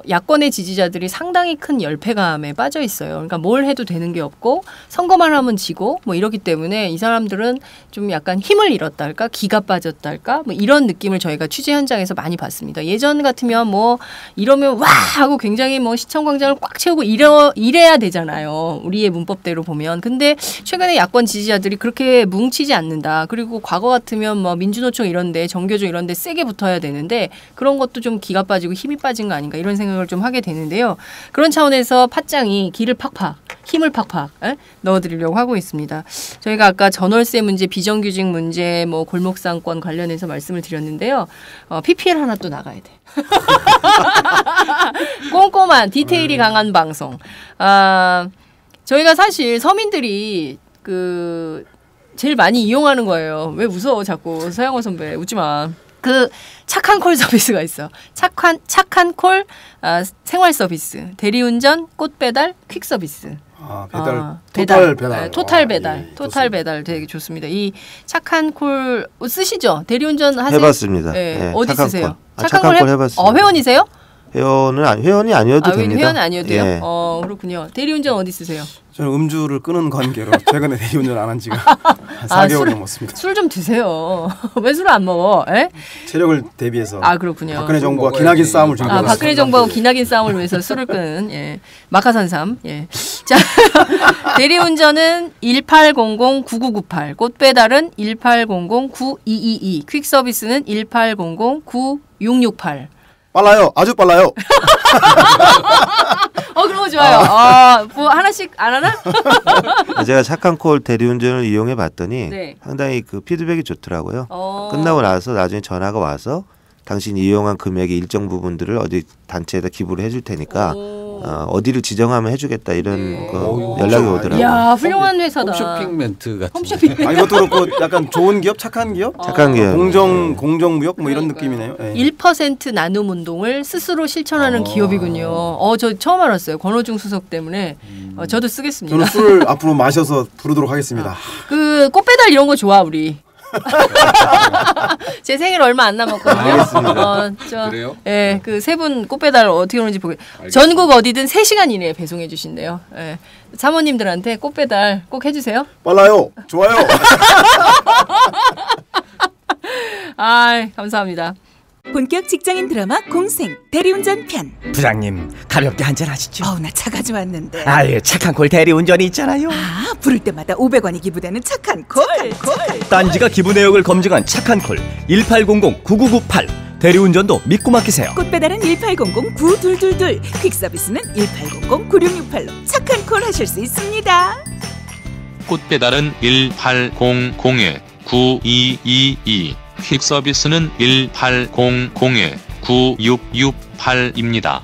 B: 야권의 지지자들이 상당히 큰 열패감에 빠져 있어요. 그러니까 뭘 해도 되는 게 없고 선거만 하면 지고 뭐 이러기 때문에 이 사람들은 좀 약간 힘을 잃었달까 기가 빠졌달까 뭐 이런 느낌을 저희가 취재 현장에서 많이 봤습니다. 예전 같으면 뭐 이러면 와 하고 굉장히 뭐 시청 광장을 꽉 채우고 이래야 되잖아요. 우리의 문법대로 보면. 근데 최근에 야권 지지자들이 그렇게 뭉치지 않는다. 그리고 과거 같으면 뭐 민주노총 이런데 정교조 이런데 세게 붙어야 되는데 그런 것도 좀 기가 빠지고 힘이 빠진 거 아닌가 이런 생각을 좀 하게 되는데요. 그런 차원에서 팟짱이 기를 팍팍 힘을 팍팍 넣어드리려고 하고 있습니다. 저희가 아까 전월세 문제, 비정규직 문제, 뭐 골목상권 관련해서 말씀을 드렸는데요. PPL 하나 또 나가야 돼. 꼼꼼한 디테일이 강한 방송. 저희가 사실 서민들이 제일 많이 이용하는 거예요. 왜 웃어 자꾸 서양호 선배 웃지 마. 착한 콜 서비스가 있어. 착한 콜 생활 서비스, 대리운전, 꽃배달, 퀵 서비스.
D: 배달. 토탈 배달.
B: 토탈 배달.
D: 예,
B: 토탈 배달 되게 좋습니다. 이 착한 콜 쓰시죠? 대리운전 하세요?
E: 해봤습니다.
B: 네.
E: 네,
B: 어디
E: 착한
B: 쓰세요?
E: 콜. 착한 콜 해봤습니다.
B: 회원이세요?
E: 회원이 아니어도 됩니다.
B: 회원이 아니어도 돼요?
E: 예.
B: 그렇군요. 대리운전 어디 쓰세요?
D: 저는 음주를 끊은 관계로 최근에 대리운전 안 한 지가 한 4개월 넘었습니다.
B: 술 좀 드세요. 왜 술을 안 먹어? 에?
D: 체력을 대비해서.
B: 그렇군요.
D: 박근혜 정부와 기나긴 싸움을 준비하고
B: 박근혜 정부하고 기나긴 싸움을 위해서 술을 끈 마카산삼. 자, 대리운전은 1800-9998, 꽃배달은 1800-9222, 퀵서비스는 1800-9668.
D: 빨라요. 아주 빨라요.
B: 그럼 좋아요. 뭐 하나씩 안 하나?
E: 제가 착한 콜 대리운전을 이용해 봤더니
B: 네.
E: 상당히 그 피드백이 좋더라고요. 끝나고 나서 나중에 전화가 와서 당신이 이용한 금액의 일정 부분들을 어디 단체에다 기부를 해줄 테니까 어디를 지정하면 해주겠다 이런 거 연락이 오더라고요.
B: 이야, 훌륭한 회사다.
C: 홈쇼핑 멘트 같은.
B: 홈쇼핑.
D: 이것도 그렇고 약간 좋은 기업, 착한 기업,
E: 착한 기업.
D: 공정무역 뭐 이런 느낌이네요. 예.
B: 1% 나눔 운동을 스스로 실천하는 기업이군요. 저 처음 알았어요. 권오중 수석 때문에. 저도 쓰겠습니다.
D: 저는 술 앞으로 마셔서 부르도록 하겠습니다.
B: 그 꽃배달 이런 거 좋아 우리. 제 생일 얼마 안 남았거든요.
E: 알겠습니다.
C: 그래요?
B: 예, 그 세 분 꽃배달 어떻게 오는지 보게. 전국 어디든 3시간 이내에 배송해 주신대요. 예. 사모님들한테 꽃배달 꼭 해주세요.
D: 빨라요. 좋아요.
B: 아, 감사합니다.
G: 본격 직장인 드라마 공생 대리운전 편.
H: 부장님 가볍게 한잔 하시죠.
G: 나 차 가져왔는데.
H: 아예 착한 콜 대리운전이 있잖아요.
G: 부를 때마다 500원이 기부되는 착한 콜.
H: 딴지가 기부 내역을 검증한 착한 콜 1800-9998 대리운전도 믿고 맡기세요.
G: 꽃배달은 1800-9222 퀵서비스는 1800-9668로 착한 콜 하실 수 있습니다.
I: 꽃배달은 1800-9222 퀵서비스는 1800-9668입니다.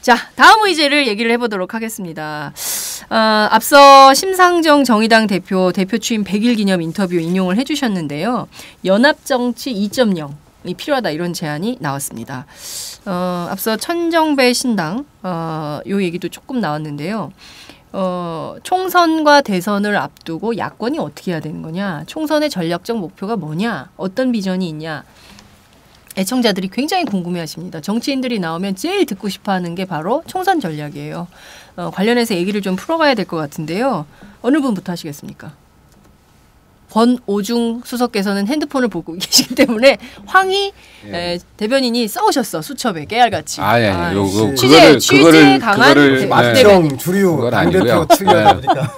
B: 자, 다음 의제를 얘기를 해보도록 하겠습니다. 앞서 심상정 정의당 대표 취임 100일 기념 인터뷰 인용을 해주셨는데요. 연합정치 2.0이 필요하다 이런 제안이 나왔습니다. 앞서 천정배 신당 요 얘기도 조금 나왔는데요. 총선과 대선을 앞두고 야권이 어떻게 해야 되는 거냐, 총선의 전략적 목표가 뭐냐, 어떤 비전이 있냐, 애청자들이 굉장히 궁금해하십니다. 정치인들이 나오면 제일 듣고 싶어하는 게 바로 총선 전략이에요. 관련해서 얘기를 좀 풀어가야 될 것 같은데요. 어느 분부터 하시겠습니까? 권오중 수석께서는 핸드폰을 보고 계시기 때문에 황희 대변인이 써오셨어. 수첩에 깨알같이.
C: 아니 요거
B: 취재 강한
D: 맞정 주류 당대표 측이다 보니까.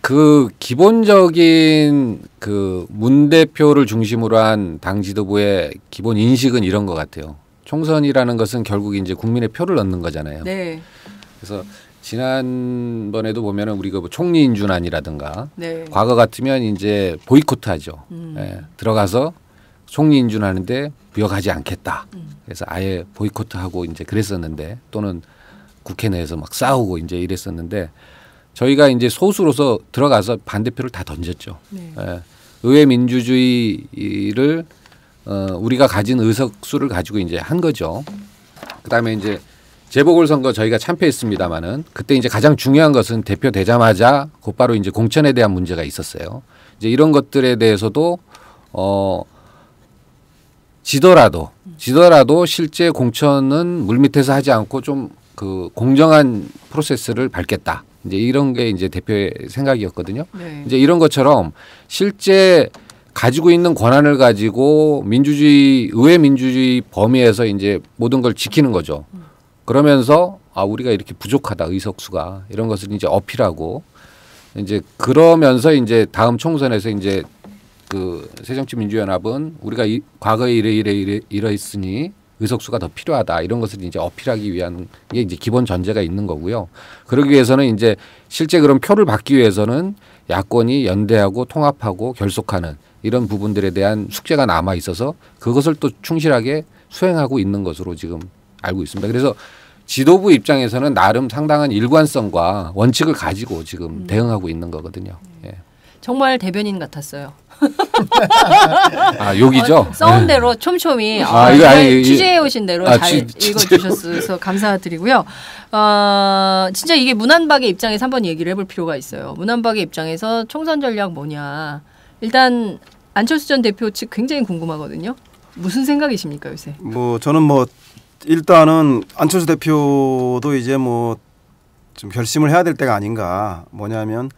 C: 그 기본적인 그 문 대표를 중심으로 한 당 지도부의 기본 인식은 이런 것 같아요. 총선이라는 것은 결국 이제 국민의 표를 얻는 거잖아요.
B: 네.
C: 그래서 지난번에도 보면은 우리가 뭐 총리 인준안이라든가
B: 네.
C: 과거 같으면 이제 보이콧하죠. 들어가서 총리 인준하는데 부역하지 않겠다. 그래서 아예 보이콧하고 이제 그랬었는데, 또는 국회 내에서 막 싸우고 이제 이랬었는데, 저희가 이제 소수로서 들어가서 반대표를 다 던졌죠.
B: 네.
C: 의회 민주주의를 우리가 가진 의석수를 가지고 이제 한 거죠. 그다음에 이제 재보궐선거 저희가 참패했습니다마는 그때 이제 가장 중요한 것은 대표 되자마자 곧바로 이제 공천에 대한 문제가 있었어요. 이제 이런 것들에 대해서도 지더라도 실제 공천은 물밑에서 하지 않고 좀 그 공정한 프로세스를 밟겠다. 이제 이런 게 이제 대표의 생각이었거든요.
B: 네.
C: 이제 이런 것처럼 실제 가지고 있는 권한을 가지고 의회 민주주의 범위에서 이제 모든 걸 지키는 거죠. 그러면서 우리가 이렇게 부족하다, 의석수가, 이런 것을 이제 어필하고, 이제 그러면서 이제 다음 총선에서 이제 그 새정치민주연합은 우리가 과거에 이러했으니 의석수가 더 필요하다, 이런 것을 이제 어필하기 위한 게 이제 기본 전제가 있는 거고요. 그러기 위해서는 이제 실제 그런 표를 받기 위해서는 야권이 연대하고 통합하고 결속하는 이런 부분들에 대한 숙제가 남아 있어서 그것을 또 충실하게 수행하고 있는 것으로 지금 알고 있습니다. 그래서 지도부 입장에서는 나름 상당한 일관성과 원칙을 가지고 지금 대응하고 있는 거거든요. 예.
B: 정말 대변인 같았어요.
C: 욕이죠.
B: 써온 대로 촘촘히
C: 이거 아니,
B: 취재해 오신 대로 잘 읽어주셔서 감사드리고요. 진짜 이게 문안박의 입장에서 한번 얘기를 해볼 필요가 있어요. 문안박의 입장에서 총선 전략 뭐냐. 일단 안철수 전 대표 측 굉장히 궁금하거든요. 무슨 생각이십니까 요새?
D: 저는 일단은 안철수 대표도 이제 좀 결심을 해야 될 때가 아닌가. 뭐냐면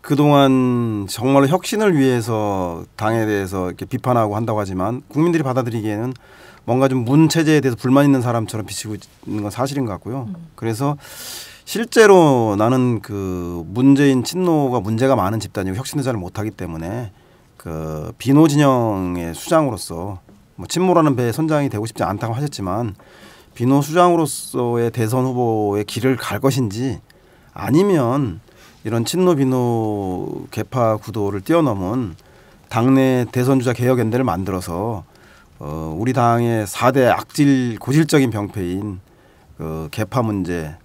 D: 그동안 정말로 혁신을 위해서 당에 대해서 이렇게 비판하고 한다고 하지만 국민들이 받아들이기에는 뭔가 좀 문 체제에 대해서 불만 있는 사람처럼 비치고 있는 건 사실인 것 같고요. 그래서 실제로 나는 그 문재인 친노가 문제가 많은 집단이고 혁신을 잘 못하기 때문에 그 비노 진영의 수장으로서 뭐 침몰하는 배에 선장이 되고 싶지 않다고 하셨지만 비노 수장으로서의 대선 후보의 길을 갈 것인지 아니면 이런 친노 비노 개파 구도를 뛰어넘은 당내 대선 주자 개혁연대를 만들어서 우리 당의 4대 악질 고질적인 병폐인 그 개파 문제,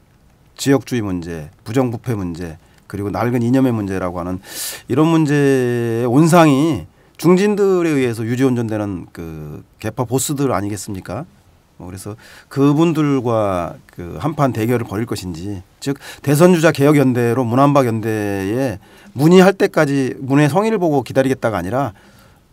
D: 지역주의 문제, 부정부패 문제, 그리고 낡은 이념의 문제라고 하는 이런 문제의 온상이 중진들에 의해서 유지온전되는 그 개파 보스들 아니겠습니까? 그래서 그분들과 그 한판 대결을 벌일 것인지, 즉 대선 주자 개혁연대로 문한박 연대에 문의할 때까지 문의 성의를 보고 기다리겠다가 아니라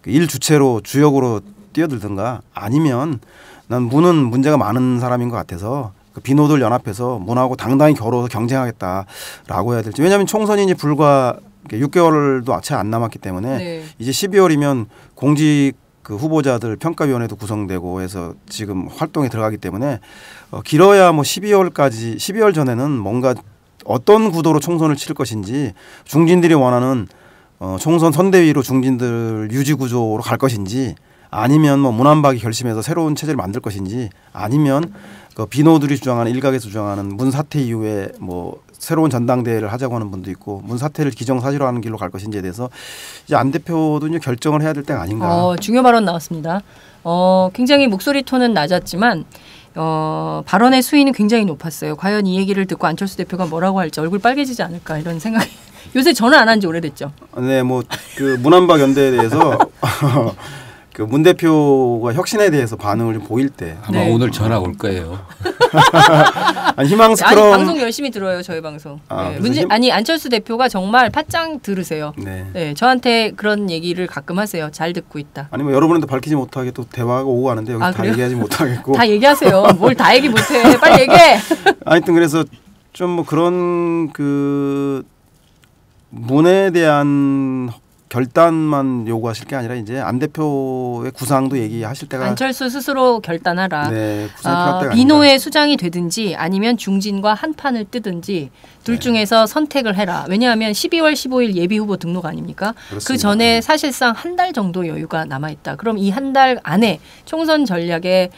D: 일 주체로 주역으로 뛰어들든가, 아니면 난 문은 문제가 많은 사람인 것 같아서 그 비노들 연합해서 문하고 당당히 겨뤄서 경쟁하겠다라고 해야 될지. 왜냐하면 총선이 이제 불과 6개월도 채 안 남았기 때문에
B: 네.
D: 이제 12월이면 공직 그 후보자들 평가위원회도 구성되고 해서 지금 활동에 들어가기 때문에 길어야 뭐 12월 전에는 뭔가 어떤 구도로 총선을 치를 것인지, 중진들이 원하는 총선 선대위로 중진들 유지 구조로 갈 것인지, 아니면 뭐 문한박이 결심해서 새로운 체제를 만들 것인지, 아니면 그 비노들이 주장하는, 일각에서 주장하는 문 사퇴 이후에 뭐 새로운 전당대회를 하자고 하는 분도 있고 문 사퇴를 기정사실화하는 길로 갈 것인지에 대해서 이제 안 대표도 이제 결정을 해야 될 때가 아닌가.
B: 중요 발언 나왔습니다. 굉장히 목소리 톤은 낮았지만 발언의 수위는 굉장히 높았어요. 과연 이 얘기를 듣고 안철수 대표가 뭐라고 할지 얼굴 빨개지지 않을까 이런 생각이. 요새 전화 안 한 지 오래됐죠.
D: 네, 뭐 그 문한박 연대에 대해서 그 문 대표가 혁신에 대해서 반응을 좀 보일 때
C: 아마
B: 네.
C: 오늘 전화 올 거예요.
D: 아니, 희망스크럼
B: 방송 열심히 들어요, 저희 방송. 네. 안철수 대표가 정말 팟짱 들으세요.
D: 네.
B: 네, 저한테 그런 얘기를 가끔 하세요. 잘 듣고 있다.
D: 아니 뭐 여러분한테 밝히지 못하게 또 대화가 오고 가는데 여기 다
B: 그래요?
D: 얘기하지 못하겠고.
B: 다 얘기하세요. 뭘 다 얘기 못해. 빨리 얘기해.
D: 하여튼 그래서 좀 뭐 그런 그 문에 대한 결단만 요구하실 게 아니라 이제 안 대표의 구상도 얘기하실 때가,
B: 안철수 스스로 결단하라.
D: 네, 구상이 때가
B: 비노의
D: 아닌가.
B: 수장이 되든지 아니면 중진과 한 판을 뜨든지 둘 중에서 선택을 해라. 왜냐하면 12월 15일 예비 후보 등록 아닙니까?
D: 그렇습니다.
B: 그 전에 사실상 한 달 정도 여유가 남아 있다. 그럼 이 한 달 안에 총선 전략의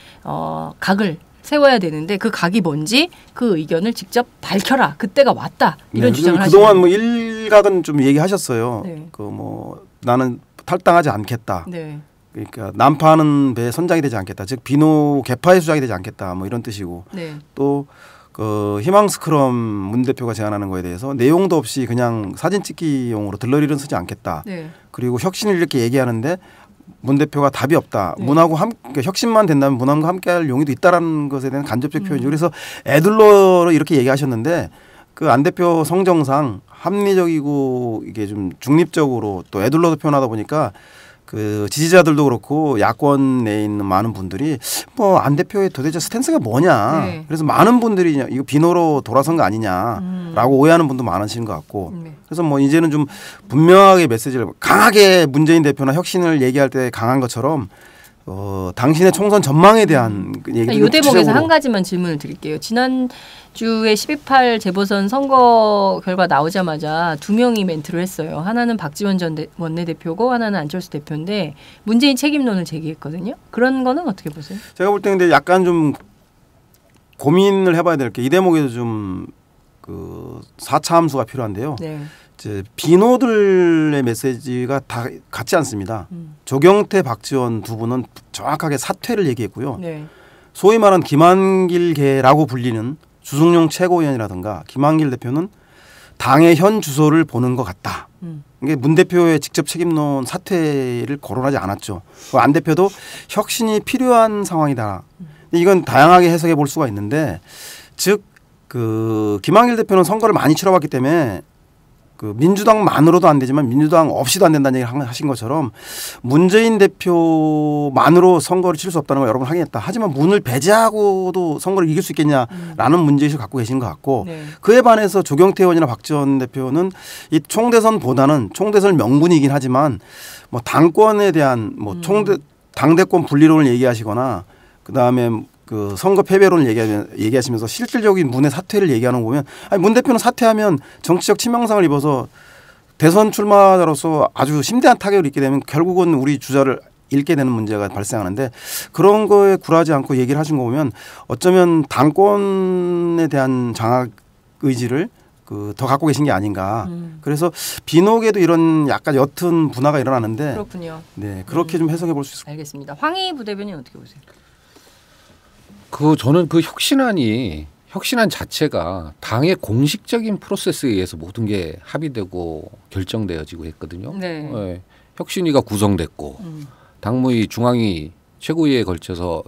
B: 각을 세워야 되는데 그 각이 뭔지 그 의견을 직접 밝혀라. 그때가 왔다. 이런 주장을 하시는.
D: 그동안 뭐 일각은 좀 얘기하셨어요.
B: 네.
D: 그 뭐 나는 탈당하지 않겠다.
B: 네.
D: 그러니까 난파하는 배에 선장이 되지 않겠다. 즉 비노 개파의 수장이 되지 않겠다. 뭐 이런 뜻이고.
B: 네.
D: 또 그 희망스크럼 문 대표가 제안하는 거에 대해서 내용도 없이 그냥 사진 찍기용으로 들러리는 쓰지 않겠다.
B: 네.
D: 그리고 혁신을 이렇게 얘기하는데 문 대표가 답이 없다.
B: 네.
D: 문하고 그러니까 혁신만 된다면 문하고 함께할 용의도 있다라는 것에 대한 간접적 표현이죠. 그래서 애들러로 이렇게 얘기하셨는데 그 안 대표 성정상 합리적이고 이게 좀 중립적으로 또 애들러도 표현하다 보니까 그 지지자들도 그렇고 야권 내에 있는 많은 분들이 뭐 안 대표의 도대체 스탠스가 뭐냐.
B: 네.
D: 그래서 많은 분들이 이거 비노로 돌아선 거 아니냐라고 오해하는 분도 많으신 것 같고.
B: 네.
D: 그래서 뭐 이제는 좀 분명하게 메시지를 강하게 문재인 대표나 혁신을 얘기할 때 강한 것처럼 당신의 총선 전망에 대한 얘기를
B: 이 대목에서 한 가지만 질문을 드릴게요. 지난주에 12.8 재보선 선거 결과 나오자마자 두 명이 멘트를 했어요. 하나는 박지원 전 원내대표고 하나는 안철수 대표인데 문재인 책임론을 제기했거든요. 그런 거는 어떻게 보세요?
D: 제가 볼 때 근데 약간 좀 고민을 해봐야 될 게 이 대목에서 좀 그 4차 함수가 필요한데요.
B: 네.
D: 이제 비노들의 메시지가 다 같지 않습니다. 조경태, 박지원 두 분은 정확하게 사퇴를 얘기했고요.
B: 네.
D: 소위 말하는 김한길계라고 불리는 주승용 최고위원이라든가 김한길 대표는 당의 현 주소를 보는 것 같다. 이게 문 대표의 직접 책임론 사퇴를 거론하지 않았죠. 안 대표도 혁신이 필요한 상황이다. 이건 다양하게 해석해 볼 수가 있는데, 즉 그 김한길 대표는 선거를 많이 치러봤기 때문에 그 민주당만으로도 안 되지만 민주당 없이도 안 된다는 얘기를 하신 것처럼 문재인 대표만으로 선거를 치를 수 없다는 걸 여러 번 확인했다. 하지만 문을 배제하고도 선거를 이길 수 있겠냐라는 문제의식을 갖고 계신 것 같고,
B: 네.
D: 그에 반해서 조경태 의원이나 박지원 대표는 이 총대선보다는 총대선 명분이긴 하지만 뭐 당권에 대한 뭐 당대권 분리론을 얘기하시거나 그다음에 그 선거 패배론을 얘기하시면서 실질적인 문의 사퇴를 얘기하는 거 보면, 아니 문 대표는 사퇴하면 정치적 치명상을 입어서 대선 출마자로서 아주 심대한 타격을 입게 되면 결국은 우리 주자를 잃게 되는 문제가 발생하는데 그런 거에 굴하지 않고 얘기를 하신 거 보면 어쩌면 당권에 대한 장악 의지를 더 갖고 계신 게 아닌가. 그래서 비록에도 이런 약간 옅은 분화가 일어나는데
B: 그렇군요.
D: 네, 그렇게 좀 해석해 볼 수 있습니다.
B: 알겠습니다. 황희 부대변인 어떻게 보세요?
C: 저는 혁신안 자체가 당의 공식적인 프로세스에 의해서 모든 게 합의되고 결정되어지고 했거든요.
B: 네.
C: 네. 혁신위가 구성됐고 당무위 중앙위 최고위에 거쳐서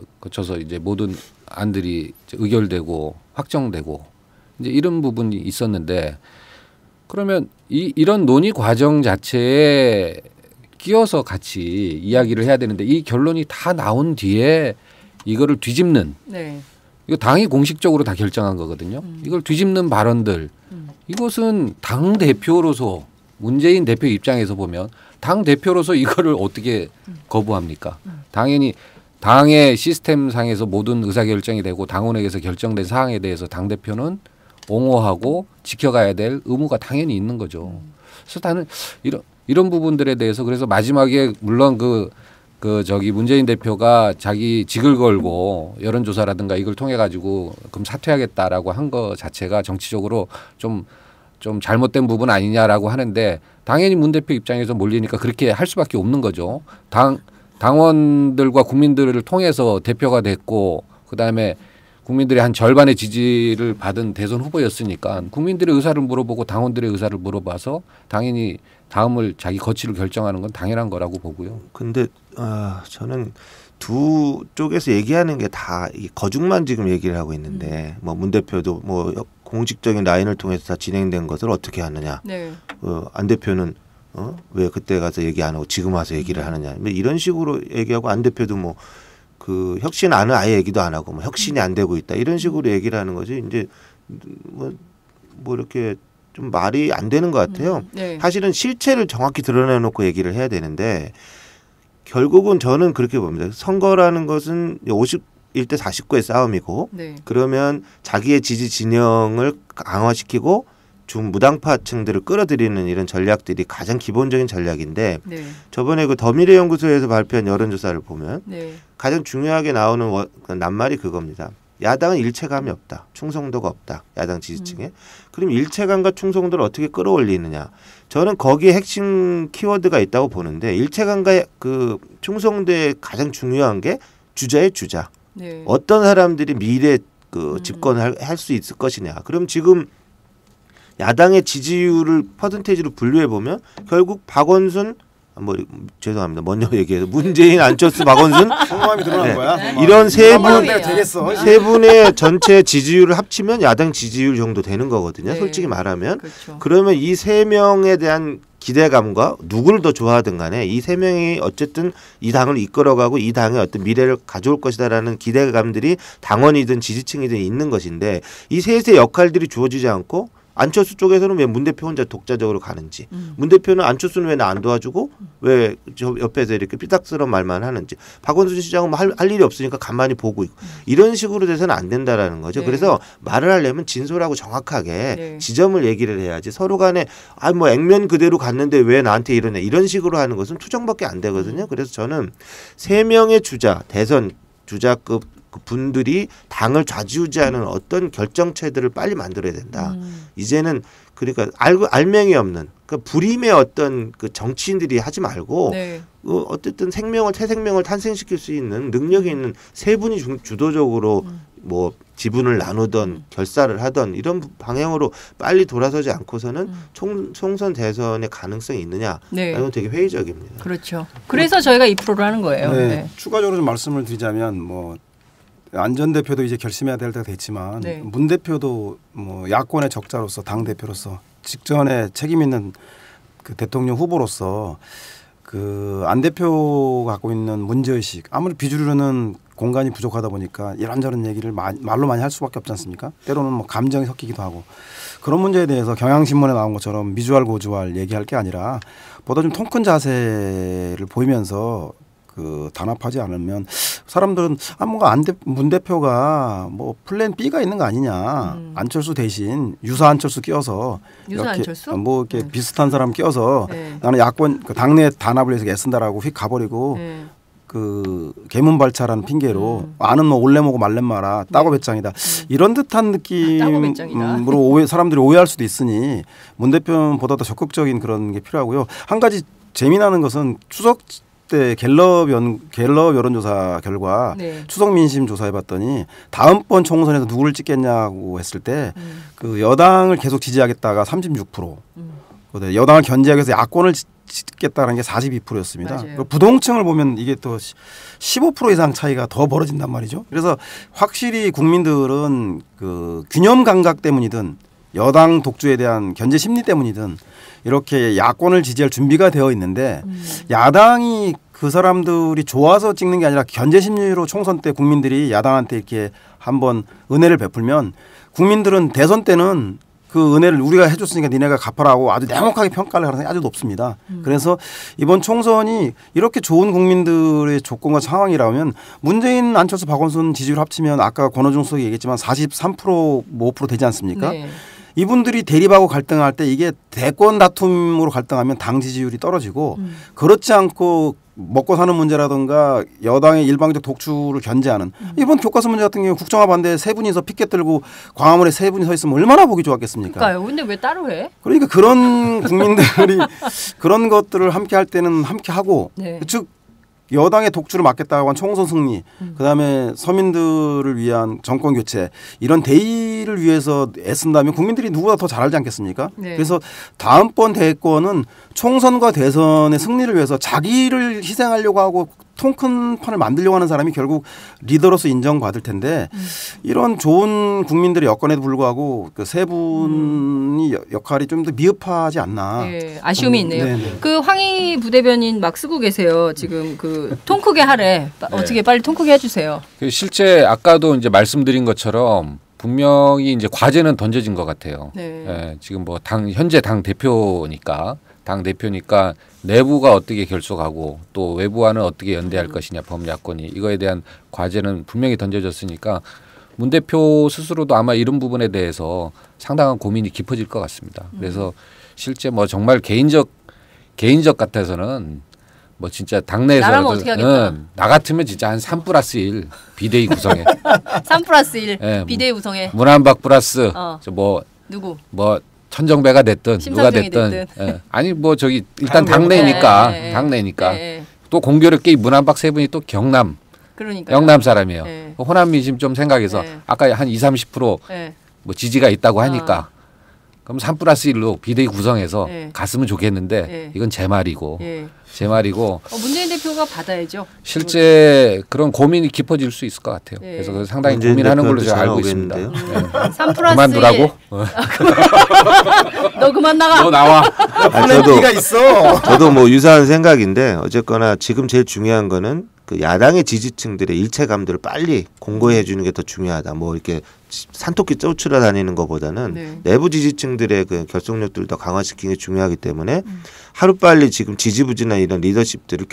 C: 이제 모든 안들이 이제 의결되고 확정되고 이제 이런 부분이 있었는데 그러면 이런 논의 과정 자체에 끼어서 같이 이야기를 해야 되는데 이 결론이 다 나온 뒤에 이거를 뒤집는
B: 네.
C: 이거 당이 공식적으로 다 결정한 거거든요. 이걸 뒤집는 발언들 이것은 당 대표로서 문재인 대표 입장에서 보면 당 대표로서 이거를 어떻게 거부합니까? 당연히 당의 시스템상에서 모든 의사결정이 되고 당원에게서 결정된 사항에 대해서 당 대표는 옹호하고 지켜가야 될 의무가 당연히 있는 거죠. 그래서 나는 이런 부분들에 대해서 그래서 마지막에 물론 저기 문재인 대표가 자기 직을 걸고 여론조사라든가 이걸 통해 가지고 그럼 사퇴하겠다라고 한 거 자체가 정치적으로 좀 잘못된 부분 아니냐라고 하는데 당연히 문 대표 입장에서 몰리니까 그렇게 할 수밖에 없는 거죠. 당원들과 국민들을 통해서 대표가 됐고 그다음에 국민들의 한 절반의 지지를 받은 대선 후보였으니까 국민들의 의사를 물어보고 당원들의 의사를 물어봐서 당연히 다음을 자기 거취를 결정하는 건 당연한 거라고 보고요.
E: 근데 저는 두 쪽에서 얘기하는 게 다 거중만 지금 얘기를 하고 있는데 뭐 문 대표도 뭐 공식적인 라인을 통해서 다 진행된 것을 어떻게 하느냐.
B: 네.
E: 안 대표는 왜 그때 가서 얘기 안 하고 지금 와서 얘기를 하느냐. 이런 식으로 얘기하고 안 대표도 뭐 혁신안은 아예 얘기도 안 하고 뭐 혁신이 안 되고 있다 이런 식으로 얘기를 하는 거지. 이제 뭐 이렇게 좀 말이 안 되는 것 같아요.
B: 네.
E: 사실은 실체를 정확히 드러내놓고 얘기를 해야 되는데 결국은 저는 그렇게 봅니다. 선거라는 것은 51대 49의 싸움이고
B: 네.
E: 그러면 자기의 지지 진영을 강화시키고 무당파층들을 끌어들이는 이런 전략들이 가장 기본적인 전략인데
B: 네.
E: 저번에 더미래연구소에서 발표한 여론조사를 보면
B: 네.
E: 가장 중요하게 나오는 낱말이 그겁니다. 야당은 일체감이 없다. 충성도가 없다. 야당 지지층에. 그럼 일체감과 충성도를 어떻게 끌어올리느냐. 저는 거기에 핵심 키워드가 있다고 보는데 일체감과 충성도의 가장 중요한 게 주자의 주자.
B: 네.
E: 어떤 사람들이 미래 집권을 할 수 있을 것이냐. 그럼 지금 야당의 지지율을 퍼센테이지로 분류해 보면 결국 박원순 죄송합니다. 먼저 얘기해서 문재인, 안철수, 박원순
D: 성함이 드러난 거야.
E: 이런 세 분의 전체 지지율을 합치면 야당 지지율 정도 되는 거거든요.
B: 네.
E: 솔직히 말하면.
B: 그렇죠.
E: 그러면 이 세 명에 대한 기대감과 누구를 더 좋아하든 간에 이 세 명이 어쨌든 이 당을 이끌어가고 이 당의 어떤 미래를 가져올 것이다라는 기대감들이 당원이든 지지층이든 있는 것인데 이 셋의 역할들이 주어지지 않고 안철수 쪽에서는 왜 문 대표 혼자 독자적으로 가는지 문 대표는 안철수는 왜 나 안 도와주고 왜 저 옆에서 이렇게 삐딱스러운 말만 하는지 박원순 시장은 할 일이 없으니까 가만히 보고 있고 이런 식으로 돼서는 안 된다라는 거죠.
B: 네.
E: 그래서 말을 하려면 진솔하고 정확하게
B: 네.
E: 지점을 얘기를 해야지 서로 간에 뭐 액면 그대로 갔는데 왜 나한테 이러냐 이런 식으로 하는 것은 투정밖에 안 되거든요. 그래서 저는 3명의 주자 대선 주자급 분들이 당을 좌지우지하는 어떤 결정체들을 빨리 만들어야 된다. 이제는 그러니까 알맹이 없는 불임의 어떤 정치인들이 하지 말고
B: 네.
E: 어쨌든 새 생명을 탄생시킬 수 있는 능력이 있는 세 분이 주도적으로 뭐 지분을 나누던 결사를 하던 이런 방향으로 빨리 돌아서지 않고서는 총선 대선의 가능성이 있느냐?
B: 네.
E: 이건 되게 회의적입니다.
B: 그렇죠. 그래서 저희가 이 프로를 하는 거예요.
D: 네.
B: 네.
D: 추가적으로 좀 말씀을 드리자면 안 전 대표도 이제 결심해야 될 때가 됐지만
B: 네.
D: 문 대표도 야권의 적자로서 당 대표로서 직전에 책임 있는 대통령 후보로서 안 대표가 갖고 있는 문제의식 아무리 비주류는 공간이 부족하다 보니까 이런저런 얘기를 말로 많이 할 수밖에 없지 않습니까? 때로는 감정이 섞이기도 하고 그런 문제에 대해서 경향신문에 나온 것처럼 미주알 고주알 얘기할 게 아니라 보다 좀 통 큰 자세를 보이면서 단합하지 않으면 사람들은 뭔가 문 대표가 플랜 B가 있는 거 아니냐. 안철수 대신 유사 안철수 끼워서
B: 유사 안철수?
D: 이렇게 비슷한 사람 끼워서
B: 네.
D: 나는 야권 당내 단합을 위해서 애쓴다라고 휙 가버리고
B: 네.
D: 그 개문발차라는 핑계로 아는 뭐 올래 먹고 말래 마라 따고 배짱이다 이런 듯한 느낌으로 사람들이 오해할 수도 있으니 문 대표보다 더 적극적인 그런 게 필요하고요. 한 가지 재미나는 것은 추석 때 갤럽 여론조사 결과 추석 민심 조사해봤더니 다음번 총선에서 누구를 찍겠냐고 했을 때 그 여당을 계속 지지하겠다가 36%, 여당을 견제하기 위해서 야권을 찍겠다는 게 42%였습니다. 부동층을 보면 이게 또 15% 이상 차이가 더 벌어진단 말이죠. 그래서 확실히 국민들은 그 균형 감각 때문이든 여당 독주에 대한 견제 심리 때문이든 이렇게 야권을 지지할 준비가 되어 있는데 야당이 그 사람들이 좋아서 찍는 게 아니라 견제 심리로 총선 때 국민들이 야당한테 이렇게 한번 은혜를 베풀면 국민들은 대선 때는 그 은혜를 우리가 해줬으니까 니네가 갚아라고 아주 냉혹하게 평가를 하는 사람이 아주 높습니다. 그래서 이번 총선이 이렇게 좋은 국민들의 조건과 상황이라면 문재인, 안철수, 박원순 지지율 합치면 아까 권오중 수석이 얘기했지만 43% 5% 되지 않습니까? 네. 이분들이 대립하고 갈등할 때 이게 대권 다툼으로 갈등하면 당 지지율이 떨어지고 그렇지 않고 먹고 사는 문제라든가 여당의 일방적 독주를 견제하는 이번 교과서 문제 같은 경우 국정화 반대 세 분이서 피켓 들고 광화문에 세 분이 서 있으면 얼마나 보기 좋았겠습니까?
B: 그러니까요. 근데 왜 따로 해?
D: 그러니까 그런 국민들이 그런 것들을 함께 할 때는 함께 하고 즉 여당의 독주를 막겠다고 한 총선 승리 그다음에 서민들을 위한 정권 교체 이런 대의를 위해서 애쓴다면 국민들이 누구보다 더 잘 알지 않겠습니까? 그래서 다음번 대권은 총선과 대선의 승리를 위해서 자기를 희생하려고 하고 통 큰 판을 만들려고 하는 사람이 결국 리더로서 인정받을 텐데 이런 좋은 국민들의 여건에도 불구하고 그 세 분이 역할이 좀 더 미흡하지 않나.
B: 아쉬움이 있네요. 그 황희 부대변인 막 쓰고 계세요. 지금 그 통 크게 하래. 어떻게 빨리 통 크게 해주세요.
C: 실제 아까도 이제 말씀드린 것처럼 분명히 이제 과제는 던져진 것 같아요. 지금 뭐 현재 당 대표니까 내부가 어떻게 결속하고 또 외부와는 어떻게 연대할 것이냐 범야권이 이거에 대한 과제는 분명히 던져졌으니까 문 대표 스스로도 아마 이런 부분에 대해서 상당한 고민이 깊어질 것 같습니다. 그래서 실제 뭐 정말 개인적 같아서는 뭐 진짜 당내에서는 나 같으면 진짜 한 3+1 비대위 구성해.
B: 3+1 비대위 구성해.
C: 문한박 플러스 뭐
B: 누구?
C: 뭐 천정배가 됐든 누가 됐든 아니 뭐 저기 일단 당내니까 또 공교롭게 이 문한박 세 분이 또 영남 사람이에요. 호남 민심 좀 생각해서 아까 한 20-30% 뭐 지지가 있다고 하니까 그럼 3+1로 비대위 구성해서 갔으면 좋겠는데 이건 제 말이고
B: 문재인 대표가 받아야죠.
C: 실제 그런 고민이 깊어질 수 있을 것 같아요. 그래서 상당히 고민하는 걸로 제가 알고 있습니다.
B: 3+1
C: 그만두라고?
B: 너 그만 나가.
C: 너 나와.
E: 저도 뭐 유사한 생각인데 어쨌거나 지금 제일 중요한 거는 그 야당의 지지층들의 일체감들을 빨리 공고해 주는 게 더 중요하다. 뭐 이렇게 산토끼 쫓으러 다니는 것보다는 내부 지지층들의 그 결속력들을 더 강화시키는 게 중요하기 때문에 하루빨리 지금 지지부진한 이런 리더십들을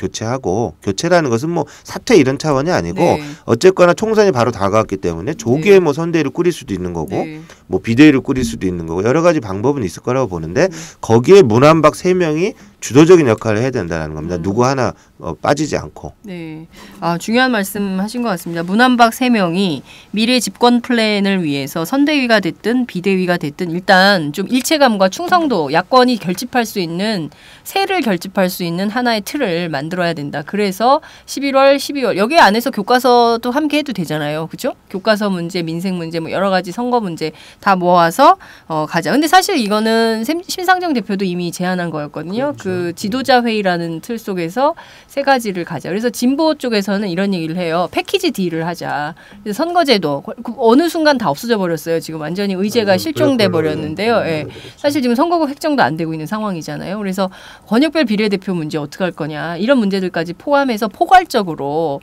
E: 교체라는 것은 뭐 사퇴 이런 차원이 아니고 어쨌거나 총선이 바로 다가왔기 때문에 조기에 뭐 선대위를 꾸릴 수도 있는 거고 뭐 비대위를 꾸릴 수도 있는 거고 여러 가지 방법은 있을 거라고 보는데 거기에 문한박 3명이 주도적인 역할을 해야 된다는 겁니다. 누구 하나 빠지지 않고.
B: 중요한 말씀 하신 것 같습니다. 문한박 3명이 미래 집권 플랜을 위해서 선대위가 됐든 비대위가 됐든 일단 좀 일체감과 충성도 야권이 결집할 수 있는 세를 결집할 수 있는 하나의 틀을 만들어야 된다. 그래서 11월, 12월 여기 안에서 교과서도 함께 해도 되잖아요. 그렇죠? 교과서 문제, 민생 문제, 뭐 여러 가지 선거 문제 다 모아서 가자. 근데 사실 이거는 심상정 대표도 이미 제안한 거였거든요. 그 지도자 회의라는 틀 속에서 세 가지를 가자. 그래서 진보 쪽에서는 이런 얘기를 해요. 패키지 딜을 하자. 그래서 선거제도 어느 순간 다 없어져 버렸어요. 지금 완전히 의제가 실종돼 버렸는데요. 사실 지금 선거구 획정도 안 되고 있는 상황이잖아요. 그래서 권역별 비례대표 문제 어떻게 할 거냐 이런 문제들까지 포함해서 포괄적으로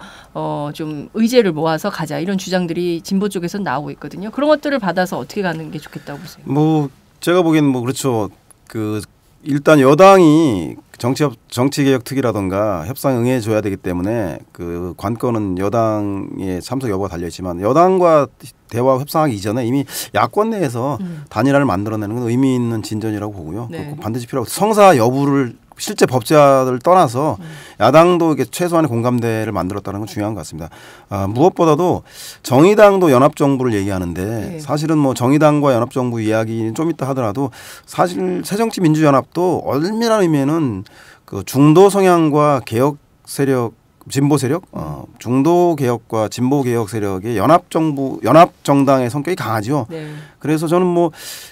B: 좀 의제를 모아서 가자 이런 주장들이 진보 쪽에서 나오고 있거든요. 그런 것들을 받아서 어떻게 가는 게 좋겠다고 보세요?
D: 뭐 제가 보기엔 뭐 그렇죠. 그 일단 여당이 정치개혁 특위라든가 협상 응해줘야 되기 때문에 그 관건은 여당의 참석 여부가 달려있지만 여당과 대화 협상하기 이전에 이미 야권 내에서 단일화를 만들어내는 건 의미 있는 진전이라고 보고요. 반드시 필요하고 성사 여부를 실제 법제화를 떠나서 야당도 이게 최소한의 공감대를 만들었다는 건 중요한 것 같습니다. 무엇보다도 정의당도 연합정부를 얘기하는데
B: 네.
D: 사실은 뭐 정의당과 연합정부 이야기는 좀 이따 하더라도 사실 새정치민주연합도 얼마나 의미에는 그 중도 성향과 개혁 세력 진보 세력, 중도 개혁과 진보 개혁 세력의 연합 정당의 성격이 강하죠.
B: 네.
D: 그래서 저는 뭐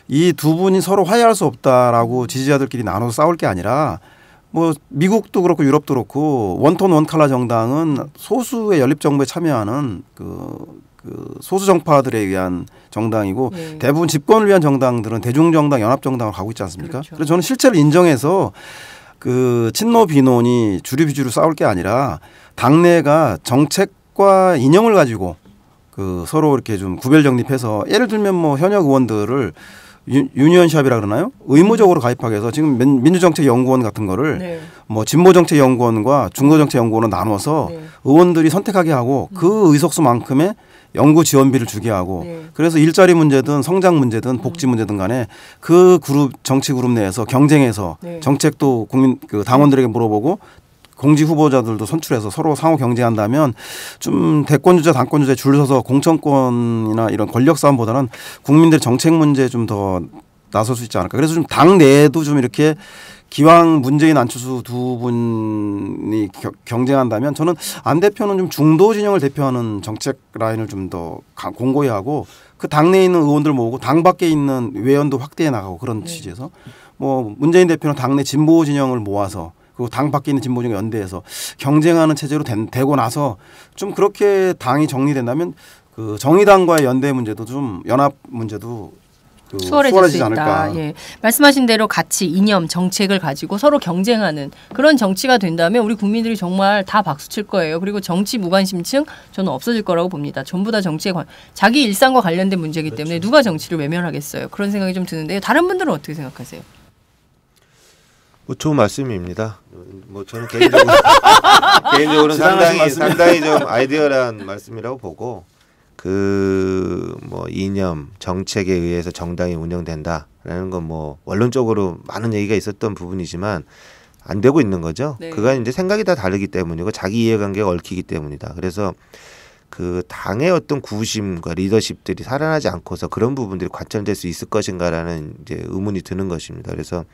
D: 이 두 분이 서로 화해할 수 없다라고 지지자들끼리 나눠서 싸울 게 아니라 뭐 미국도 그렇고 유럽도 그렇고 원톤 원칼라 정당은 소수의 연립 정부에 참여하는 그 소수 정파들에 의한 정당이고
B: 네.
D: 대부분 집권을 위한 정당들은 대중 정당, 연합 정당으로 가고 있지 않습니까?
B: 그렇죠.
D: 그래서 저는 실체를 인정해서 그 친노 비논이 주류 비주류 싸울 게 아니라 당내가 정책과 이념을 가지고 그 서로 이렇게 좀 구별 정립해서 예를 들면 뭐 현역 의원들을 유니언샵이라 그러나요? 의무적으로 가입하게 해서 지금 민주정책연구원 같은 거를
B: 네.
D: 뭐 진보정책연구원과 중도정책연구원을 나눠서
B: 네.
D: 의원들이 선택하게 하고 그 의석수만큼의 연구 지원비를 주게 하고
B: 네.
D: 그래서 일자리 문제든 성장 문제든 복지 문제든 간에 그 그룹 정치 그룹 내에서 경쟁해서
B: 네.
D: 정책도 국민 그 당원들에게 물어보고 공직 후보자들도 선출해서 서로 상호 경쟁한다면 좀 대권 주자 당권 주자에 줄 서서 공천권이나 이런 권력 싸움보다는 국민들의 정책 문제에 좀 더 나설 수 있지 않을까. 그래서 좀 당 내에도 좀 이렇게 기왕 문재인 안철수 두 분이 경쟁한다면 저는 안 대표는 좀 중도 진영을 대표하는 정책 라인을 좀 더 공고히 하고 그 당내에 있는 의원들 모으고 당 밖에 있는 외연도 확대해 나가고 그런 취지에서 뭐 문재인 대표는 당내 진보 진영을 모아서 그리고 당 밖에 있는 진보 진영 연대해서 경쟁하는 체제로 되고 나서 좀 그렇게 당이 정리된다면 그 정의당과의 연대 문제도 좀 연합 문제도
B: 수월해질 수 있다.
D: 않을까.
B: 예. 말씀하신 대로 가치, 이념, 정책을 가지고 서로 경쟁하는 그런 정치가 된다면 우리 국민들이 정말 다 박수 칠 거예요. 그리고 정치 무관심층 저는 없어질 거라고 봅니다. 전부 다 정치에 자기 일상과 관련된 문제이기 때문에 누가 정치를 외면하겠어요. 그런 생각이 좀 드는데요. 다른 분들은 어떻게 생각하세요?
E: 뭐 좋은 말씀입니다. 뭐 저는 개인적으로 상당히 좀 아이디어란 말씀이라고 보고 그 뭐 이념 정책에 의해서 정당이 운영된다라는 건 뭐 원론적으로 많은 얘기가 있었던 부분이지만 안 되고 있는 거죠.
B: 네.
E: 그건 이제 생각이 다 다르기 때문이고 자기 이해관계가 얽히기 때문이다. 그래서 그 당의 어떤 구심과 리더십들이 살아나지 않고서 그런 부분들이 관철될 수 있을 것인가라는 이제 의문이 드는 것입니다. 그래서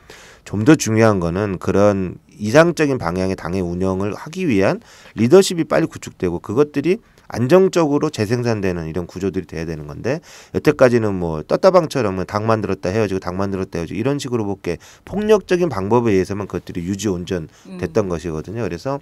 E: 좀 더 중요한 거는 그런 이상적인 방향의 당의 운영을 하기 위한 리더십이 빨리 구축되고 그것들이 안정적으로 재생산되는 이런 구조들이 돼야 되는 건데 여태까지는 뭐 떴다방처럼 당 만들었다 헤어지고 당 만들었다 헤어지고 이런 식으로 볼게 폭력적인 방법에 의해서만 그것들이 유지 온전됐던 것이거든요. 그래서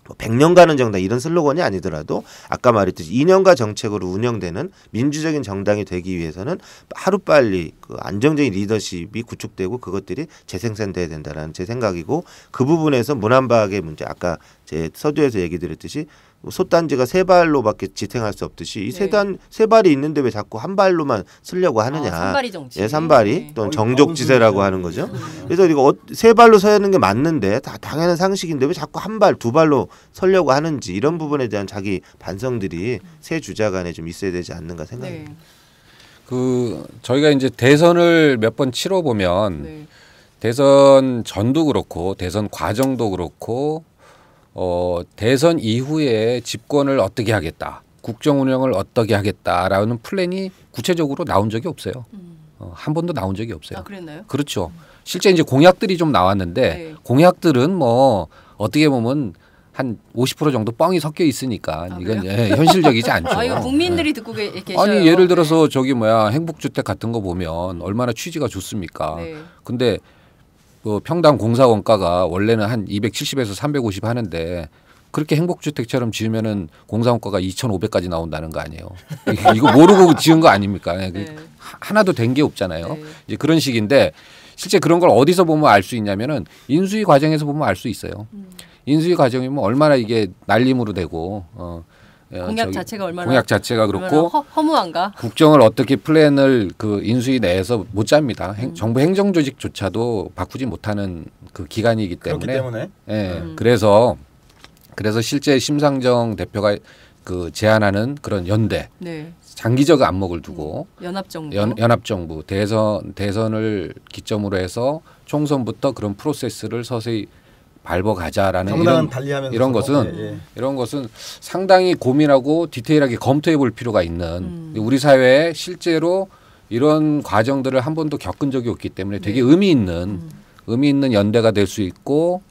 E: 100년가는 정당 이런 슬로건이 아니더라도 아까 말했듯이 이념과 정책으로 운영되는 민주적인 정당이 되기 위해서는 하루빨리 그 안정적인 리더십이 구축되고 그것들이 재생산돼야 된다라는 제 생각이고 그 부분에서 문안박의 문제 아까 제 서두에서 얘기 드렸듯이 솥단지가 세 발로밖에 지탱할 수 없듯이 이 세 발이 있는데 왜 자꾸 한 발로만 쓰려고 하느냐.
B: 산발이 정치.
E: 예, 산발이 또는 정족지세라고 하는 거죠. 그래서 이거 세 발로 서야 하는 게 맞는데 다 당연한 상식인데 왜 자꾸 한 발, 두 발로 서려고 하는지 이런 부분에 대한 자기 반성들이 새 주자 간에 좀 있어야 되지 않는가 생각합니다.
B: 네.
C: 그 저희가 이제 대선을 몇 번 치러 보면 대선 전도 그렇고 대선 과정도 그렇고 대선 이후에 집권을 어떻게 하겠다, 국정 운영을 어떻게 하겠다라는 플랜이 구체적으로 나온 적이 없어요. 한 번도 나온 적이 없어요.
B: 아, 그랬나요?
C: 그렇죠. 실제 이제 공약들이 좀 나왔는데 공약들은 뭐 어떻게 보면 한 50% 정도 뻥이 섞여 있으니까 이건 현실적이지 않죠.
B: 이거 국민들이 듣고 계셔요.
C: 아니 예를 들어서 저기 행복주택 같은 거 보면 얼마나 취지가 좋습니까? 근데 그 평당 공사 원가가 원래는 한 270에서 350 하는데 그렇게 행복주택처럼 지으면은 공사 원가가 2,500까지 나온다는 거 아니에요? 이거 모르고 지은 거 아닙니까? 하나도 된 게 없잖아요. 이제 그런 식인데 실제 그런 걸 어디서 보면 알 수 있냐면은 인수위 과정에서 보면 알 수 있어요. 인수위 과정이면 얼마나 이게 날림으로 되고
B: 공약 자체가 얼마나
C: 공약 자체가 그렇고
B: 허무한가?
C: 국정을 어떻게 플랜을 그 인수위 내에서 못 짭니다. 정부 행정조직조차도 바꾸지 못하는 그 기관이기 때문에.
D: 그렇기 때문에.
C: 그래서 실제 심상정 대표가 그 제안하는 그런 연대,
B: 네.
C: 장기적 안목을 두고
B: 연합정부,
C: 연합정부 대선을 기점으로 해서 총선부터 그런 프로세스를 서서히 밟아가자라는 이런 것은 상당히 고민하고 디테일하게 검토해볼 필요가 있는 우리 사회에 실제로 이런 과정들을 한 번도 겪은 적이 없기 때문에 되게 의미 있는 연대가 될 수 있고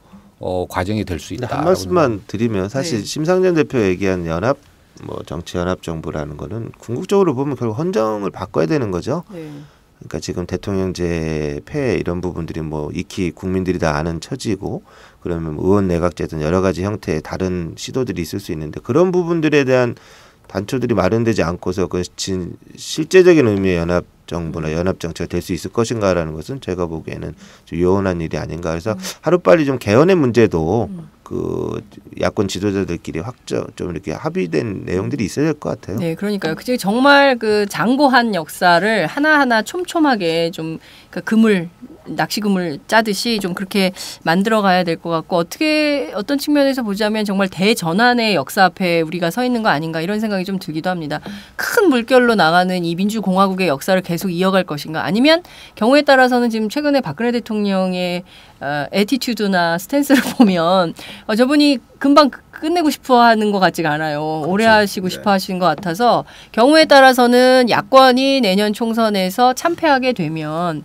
C: 과정이 될 수 있다.
E: 한 말씀만 드리면 사실 심상정 대표 얘기한 연합 정치 연합 정부라는 거는 궁극적으로 보면 결국 헌정을 바꿔야 되는 거죠. 그러니까 지금 대통령제 폐해 이런 부분들이 익히 국민들이 다 아는 처지고 그러면 의원 내각제든 여러 가지 형태의 다른 시도들이 있을 수 있는데 그런 부분들에 대한 단초들이 마련되지 않고서 그 실제적인 의미의 연합 정부나 연합 정치가 될 수 있을 것인가라는 것은 제가 보기에는 좀 요원한 일이 아닌가. 그래서 하루빨리 좀 개헌의 문제도 그 야권 지도자들끼리 좀 이렇게 합의된 내용들이 있어야 될 것 같아요.
B: 네, 그러니까요. 그 정말 그 장고한 역사를 하나하나 촘촘하게 좀 그 낚시금을 짜듯이 좀 그렇게 만들어가야 될 것 같고 어떤 측면에서 보자면 정말 대전환의 역사 앞에 우리가 서 있는 거 아닌가 이런 생각이 좀 들기도 합니다. 큰 물결로 나가는 이 민주공화국의 역사를 계속 이어갈 것인가 아니면 경우에 따라서는 지금 최근에 박근혜 대통령의 애티튜드나 스탠스를 보면 저분이 금방 끝내고 싶어 하는 것 같지가 않아요. 오래 하시고 싶어 하시는 것 같아서 경우에 따라서는 야권이 내년 총선에서 참패하게 되면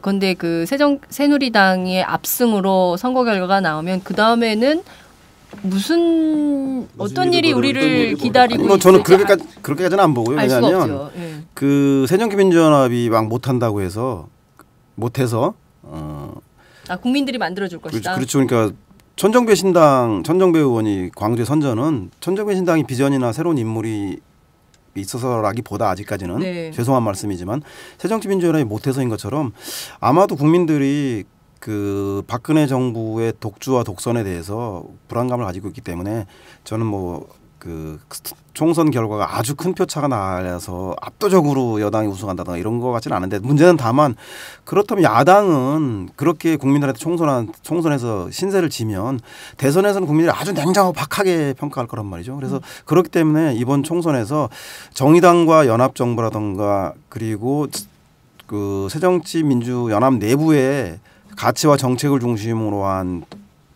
B: 근데 그 새누리당의 압승으로 선거 결과가 나오면 그 다음에는 어떤 일이 우리를 기다리고 있을지
D: 저는 그렇게까지는 안 보고요. 왜냐하면 그 새정기민주연합이 막 못한다고 해서
B: 국민들이 만들어줄 것이다.
D: 그렇죠. 그러니까 천정배 의원이 광주에 선전은 천정배 신당이 비전이나 새로운 인물이 있어서라기보다 아직까지는 죄송한 말씀이지만 새정치민주연합이 못해서인 것처럼 아마도 국민들이 그 박근혜 정부의 독주와 독선에 대해서 불안감을 가지고 있기 때문에 저는 그 총선 결과가 아주 큰 표차가 나서 압도적으로 여당이 우승한다든가 이런 것 같지는 않은데 문제는 다만 그렇다면 야당은 그렇게 국민들한테 총선에서 신세를 지면 대선에서는 국민들이 아주 냉정하고 박하게 평가할 거란 말이죠. 그래서 그렇기 때문에 이번 총선에서 정의당과 연합정부라든가 그리고 그 새정치민주연합 내부의 가치와 정책을 중심으로 한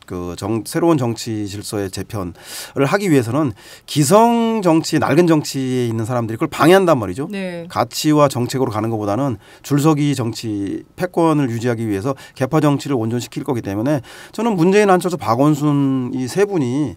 D: 그 새로운 정치 질서의 재편을 하기 위해서는 기성 정치, 낡은 정치에 있는 사람들이 그걸 방해한단 말이죠. 가치와 정책으로 가는 것보다는 줄서기 정치 패권을 유지하기 위해서 개파 정치를 온전시킬 거기 때문에 저는 문재인, 안철수, 박원순 이 세 분이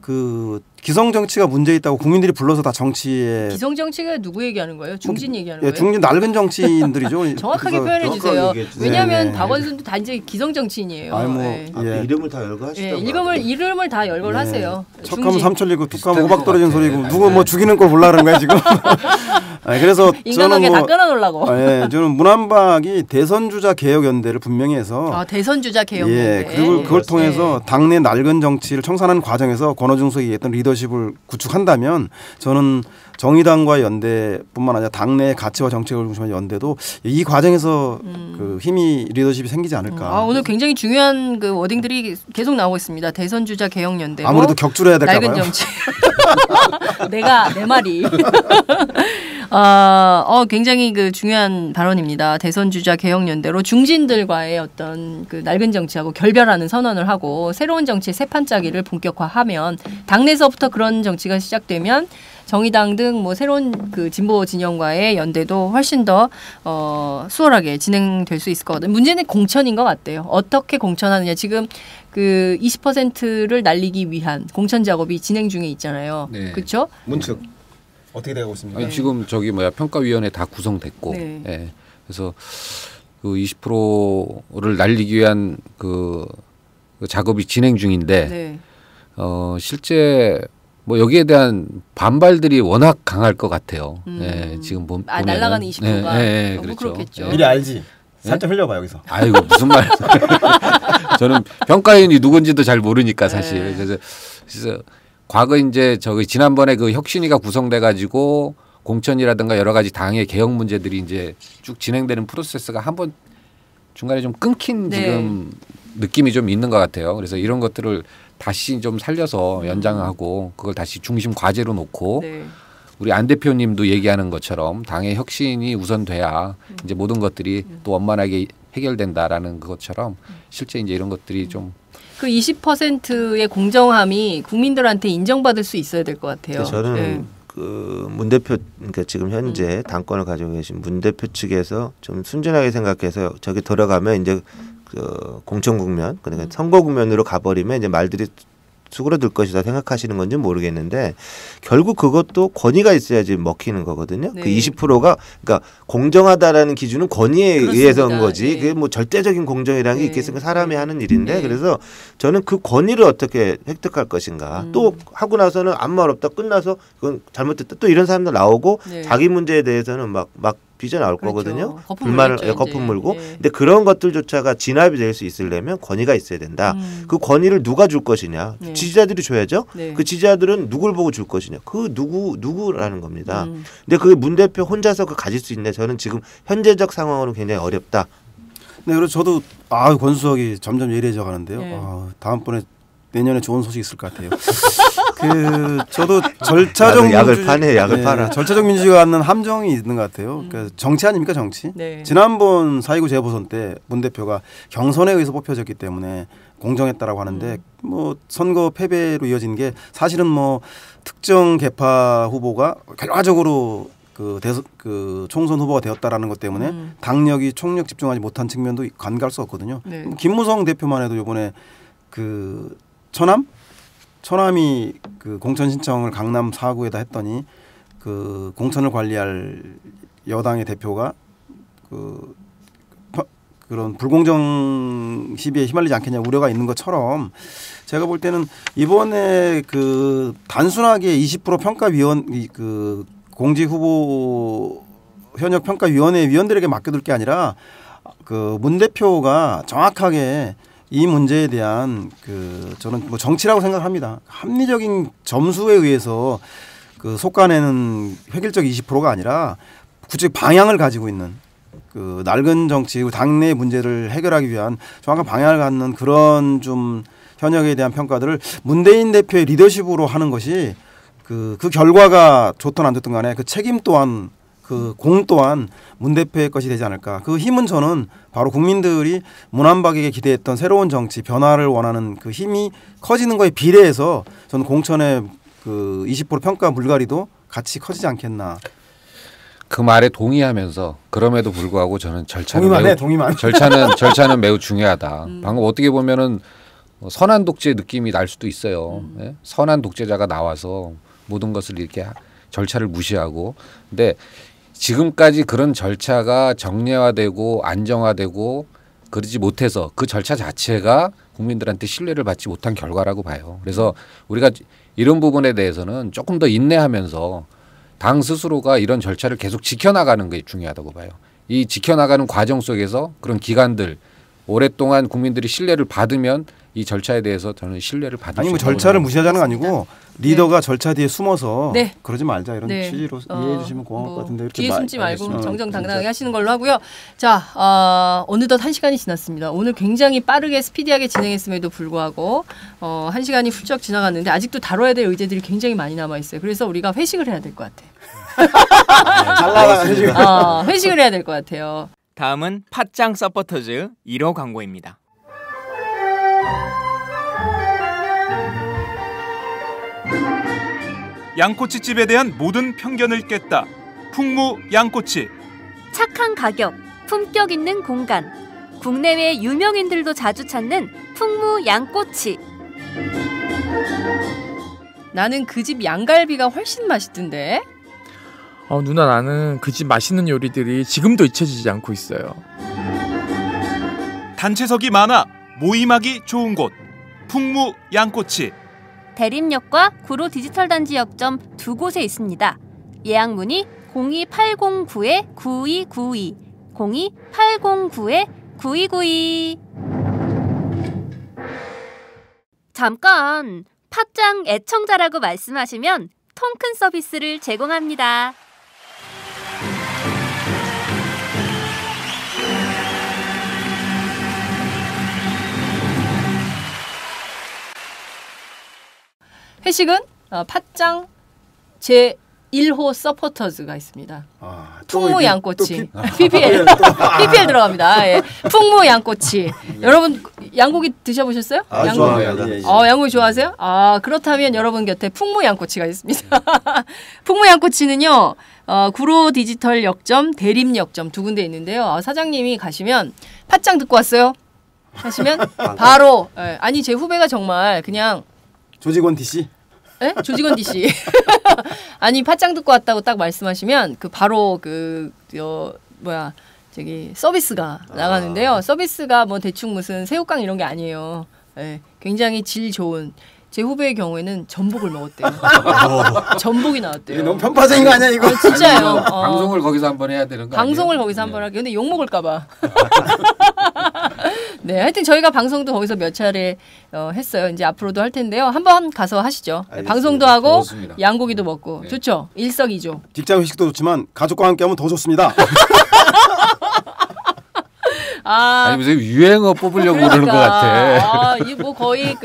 D: 그 기성 정치가 문제 있다고 국민들이 불러서 다 정치에
B: 기성 정치가 누구 얘기하는 거예요? 중진 얘기하는 거예요?
D: 중진 낡은 정치인들이죠.
B: 정확하게 표현해 주세요. 왜냐하면 박원순도 단지 기성 정치인이에요.
E: 이름을 다 열거하시다가
B: 이름을 다 열거를 하세요.
D: 척하면 삼천리고 툭하면 호박 떨어진 소리고 누구 죽이는 걸 보려는 거야 지금. 그래서
B: 인간관계 다 끊어놓으려고.
D: 저는 문한박이 대선주자 개혁연대를 분명히 해서
B: 대선주자 개혁연대.
D: 그리고 그걸 통해서 당내 낡은 정치를 청산하는 과정에서 권오중석이 얘기했던 리더십을 구축한다면 저는 정의당과 연대뿐만 아니라 당내 가치와 정책을 중심한 연대도 이 과정에서 그 리더십이 생기지 않을까.
B: 오늘 굉장히 중요한 그 워딩들이 계속 나오고 있습니다. 대선주자 개혁연대.
D: 아무래도 격주를 해야 될까 봐요.
B: 낡은 정치. 내 말이. 굉장히 그 중요한 발언입니다. 대선주자 개혁연대로 중진들과의 어떤 그 낡은 정치하고 결별하는 선언을 하고 새로운 정치의 새판짜기를 본격화하면 당내에서부터 그런 정치가 시작되면 정의당 등 새로운 그 진보 진영과의 연대도 훨씬 더 수월하게 진행될 수 있을 것 같아요. 문제는 공천인 것 같아요. 어떻게 공천하느냐. 지금 그 20%를 날리기 위한 공천 작업이 진행 중에 있잖아요. 그렇죠?
D: 문측 어떻게 되고 있습니까?
C: 지금 평가위원회 다 구성됐고, 그래서 그 20%를 날리기 위한 그 작업이 진행 중인데, 실제 여기에 대한 반발들이 워낙 강할 것 같아요. 지금 보면
B: 날아가는 20%가
C: 그렇죠.
B: 그렇겠죠.
D: 미리 알지. 살짝 흘려봐 여기서.
C: 아이고 무슨 말? 저는 평가위원이 누군지도 잘 모르니까 사실. 그래서 과거 이제 지난번에 그 혁신위가 구성돼 가지고 공천이라든가 여러 가지 당의 개혁 문제들이 이제 쭉 진행되는 프로세스가 한번 중간에 좀 끊긴 지금 느낌이 좀 있는 것 같아요. 그래서 이런 것들을 다시 좀 살려서 연장하고 그걸 다시 중심 과제로 놓고
B: 네.
C: 우리 안 대표님도 얘기하는 것처럼 당의 혁신이 우선돼야 이제 모든 것들이 또 원만하게 해결된다라는 것처럼 실제 이제 이런 것들이 좀
B: 그 20%의 공정함이 국민들한테 인정받을 수 있어야 될 것 같아요.
E: 저는
B: 네.
E: 그 문 대표 그러니까 지금 현재 당권을 가지고 계신 문 대표 측에서 좀 순진하게 생각해서 저기 들어가면 이제 그 공천 국면 그러니까 선거 국면으로 가버리면 이제 말들이 수그러들 것이다 생각하시는 건지 모르겠는데 결국 그것도 권위가 있어야지 먹히는 거거든요.
B: 네.
E: 그 20%가 그러니까 공정하다라는 기준은 권위에
B: 그렇습니다.
E: 의해서인 거지.
B: 네.
E: 그게 뭐 절대적인 공정이라는 게
B: 네.
E: 있겠습니까? 사람이 하는 일인데
B: 네.
E: 그래서 저는 그 권위를 어떻게 획득할 것인가. 또 하고 나서는 아무 말 없다 끝나서 그건 잘못됐다 또 이런 사람들 나오고
B: 네.
E: 자기 문제에 대해서는 막 빚어 나올
B: 그렇죠.
E: 거거든요.
B: 거품
E: 불만을
B: 물겠죠,
E: 거품
B: 이제.
E: 물고.
B: 네.
E: 근데 그런 것들조차가 진압이 될 수 있으려면 권위가 있어야 된다. 그 권위를 누가 줄 것이냐.
B: 네.
E: 지지자들이 줘야죠.
B: 네.
E: 그 지지자들은 누굴 보고 줄 것이냐. 그 누구라는 겁니다. 근데 그게 문 대표 혼자서 그 가질 수 있냐. 저는 지금 현재적 상황으로는 굉장히 어렵다.
D: 네, 그래서 저도 권수석이 점점 예리해져 가는데요.
B: 네.
D: 다음번에 내년에 좋은 소식 있을 것 같아요. 저도 절차적
E: 약을 파네, 약을 팔아.
D: 절차적 민주주의가 갖는 함정이 있는 것 같아요. 그러니까 정치 아닙니까 정치?
B: 네.
D: 지난번 4.29 재보선 때 문 대표가 경선에 의해서 뽑혀졌기 때문에 공정했다라고 하는데 뭐 선거 패배로 이어진 게 사실은 뭐 특정 계파 후보가 결과적으로 그 총선 후보가 되었다라는 것 때문에 당력이 총력 집중하지 못한 측면도 간과할 수 없거든요.
B: 네.
D: 김무성 대표만 해도 이번에 그 처남이 그 공천 신청을 강남 4구에다 했더니 그 공천을 관리할 여당의 대표가 그런 불공정 시비에 휘말리지 않겠냐 우려가 있는 것처럼 제가 볼 때는 이번에 그 단순하게 20% 평가위원 그 공직 후보 현역 평가위원회 위원들에게 맡겨둘 게 아니라 그 문 대표가 정확하게 이 문제에 대한 저는 뭐 정치라고 생각합니다. 합리적인 점수에 의해서 그 속가내는 획일적 20%가 아니라 구체적 방향을 가지고 있는 그 낡은 정치 당내 문제를 해결하기 위한 정확한 방향을 갖는 그런 좀 현역에 대한 평가들을 문대인 대표의 리더십으로 하는 것이 그 결과가 좋든 안 좋든 간에 그 책임 또한 그 공 또한 문 대표의 것이 되지 않을까. 그 힘은 저는 바로 국민들이 문한박에게 기대했던 새로운 정치 변화를 원하는 그 힘이 커지는 거에 비례해서 저는 공천의 그 20% 평가 물갈이도 같이 커지지 않겠나.
C: 그 말에 동의하면서 그럼에도 불구하고 저는
D: 동의만.
C: 절차는 매우 중요하다. 방금 어떻게 보면은 선한 독재 느낌이 날 수도 있어요. 예? 선한 독재자가 나와서 모든 것을 이렇게 절차를 무시하고 근데 지금까지 그런 절차가 정례화되고 안정화되고 그러지 못해서 그 절차 자체가 국민들한테 신뢰를 받지 못한 결과라고 봐요. 그래서 우리가 이런 부분에 대해서는 조금 더 인내하면서 당 스스로가 이런 절차를 계속 지켜나가는 게 중요하다고 봐요. 이 지켜나가는 과정 속에서 그런 기관들 오랫동안 국민들이 신뢰를 받으면 이 절차에 대해서 저는 신뢰를 받을 수
D: 아니 뭐
C: 있다고
D: 절차를
C: 생각합니다.
D: 무시하자는 거 아니고 리더가 절차 뒤에 숨어서
B: 네.
D: 그러지 말자 이런 취지로 이해해 주시면 고마울 것 같은데 이렇게
B: 뒤에 숨지 말고
D: 알겠습니다.
B: 정정당당하게 하시는 걸로 하고요. 자, 어느덧 1시간이 지났습니다. 오늘 굉장히 빠르게 스피디하게 진행했음에도 불구하고 1시간이 훌쩍 지나갔는데 아직도 다뤄야 될 의제들이 굉장히 많이 남아 있어요. 그래서 우리가 회식을 해야 될 것 같아요.
D: 잘 나가시고
B: 회식을 해야 될 것 같아요.
J: 다음은 팟짱 서포터즈 1호 광고입니다.
A: 양꼬치집에 대한 모든 편견을 깼다. 풍무 양꼬치.
F: 착한 가격, 품격 있는 공간. 국내외 유명인들도 자주 찾는 풍무 양꼬치.
B: 나는 그 집 양갈비가 훨씬 맛있던데.
K: 누나 나는 그 집 맛있는 요리들이 지금도 잊혀지지 않고 있어요.
A: 단체석이 많아 모임하기 좋은 곳. 풍무 양꼬치.
F: 대림역과 구로 디지털 단지 역점 두 곳에 있습니다. 예약 문의 02809-9292, 02809-9292. 잠깐, 팟짱 애청자라고 말씀하시면 통큰 서비스를 제공합니다.
B: 회식은 팥짱 제 1호 서포터즈가 있습니다. 풍무양꼬치. PPL 들어갑니다. 예. 풍무양꼬치. 여러분 양고기 드셔보셨어요?
D: 좋아요.
B: 양고기 좋아하세요? 그렇다면 여러분 곁에 풍무양꼬치가 있습니다. 풍무양꼬치는요. 구로 디지털 역점, 대림역점 두 군데 있는데요. 사장님이 가시면 팥짱 듣고 왔어요? 하시면 바로 아니 제 후배가 정말 그냥
D: 조직원 DC?
B: 에? 조직원 DC. 아니 팥짱 듣고 왔다고 딱 말씀하시면 그 바로 저기 서비스가 나가는데요. 서비스가 뭐 대충 무슨 새우깡 이런 게 아니에요. 예, 굉장히 질 좋은. 제 후배의 경우에는 전복을 먹었대요. 전복이 나왔대요.
D: 너무 편파적인 거 아니야 이거?
B: 진짜예요.
C: 방송을 거기서 한번 해야 되는 거 아니에요?
B: 방송을 거기서 한번 할게요. 근데 욕 먹을까 봐. 네, 하여튼 저희가 방송도 거기서 몇 차례 했어요. 이제 앞으로도 할 텐데요. 한번 가서 하시죠.
D: 알겠습니다.
B: 방송도 하고
C: 좋습니다.
B: 양고기도 먹고 좋죠. 일석이조.
D: 직장 회식도 좋지만 가족과 함께 하면 더 좋습니다.
C: 아니 무슨 유행어 뽑으려고 그러는 것 같아.
B: 이 뭐 거의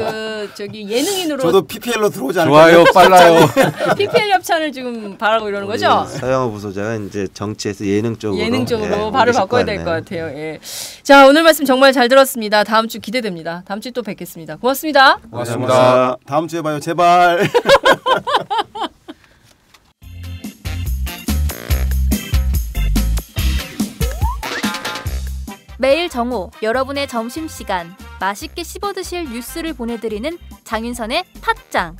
B: 저기 예능인으로.
D: 저도 PPL로 들어오지 않을까요?
C: 좋아요, 빨라요.
B: PPL 협찬을 지금 바라고 이러는 거죠?
E: 서영호 부소자가 이제 정치에서 예능 쪽으로
B: 발을 바꿔야 될 것 같아요. 예. 자, 오늘 말씀 정말 잘 들었습니다. 다음 주 기대됩니다. 다음 주에 또 뵙겠습니다. 고맙습니다.
D: 고맙습니다. 다음 주에 봐요, 제발.
F: 매일 정오 여러분의 점심시간 맛있게 씹어드실 뉴스를 보내드리는 장윤선의 팥짱.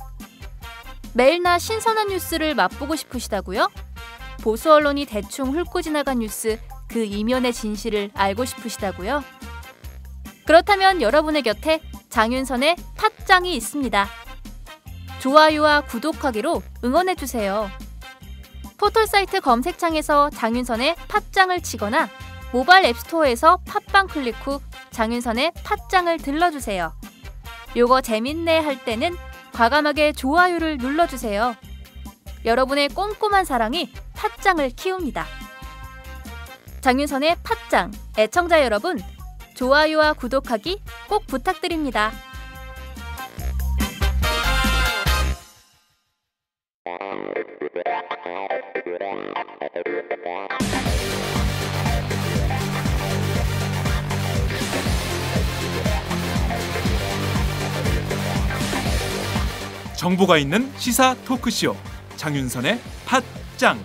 F: 매일나 신선한 뉴스를 맛보고 싶으시다고요? 보수 언론이 대충 훑고 지나간 뉴스 그 이면의 진실을 알고 싶으시다고요? 그렇다면 여러분의 곁에 장윤선의 팥짱이 있습니다. 좋아요와 구독하기로 응원해주세요. 포털사이트 검색창에서 장윤선의 팥짱을 치거나 모바일 앱스토어에서 팥빵 클릭 후 장윤선의 팥짱을 들러주세요. 요거 재밌네 할 때는 과감하게 좋아요를 눌러주세요. 여러분의 꼼꼼한 사랑이 팥짱을 키웁니다. 장윤선의 팥짱, 애청자 여러분, 좋아요와 구독하기 꼭 부탁드립니다.
A: 정보가 있는 시사 토크쇼 장윤선의 팥짱.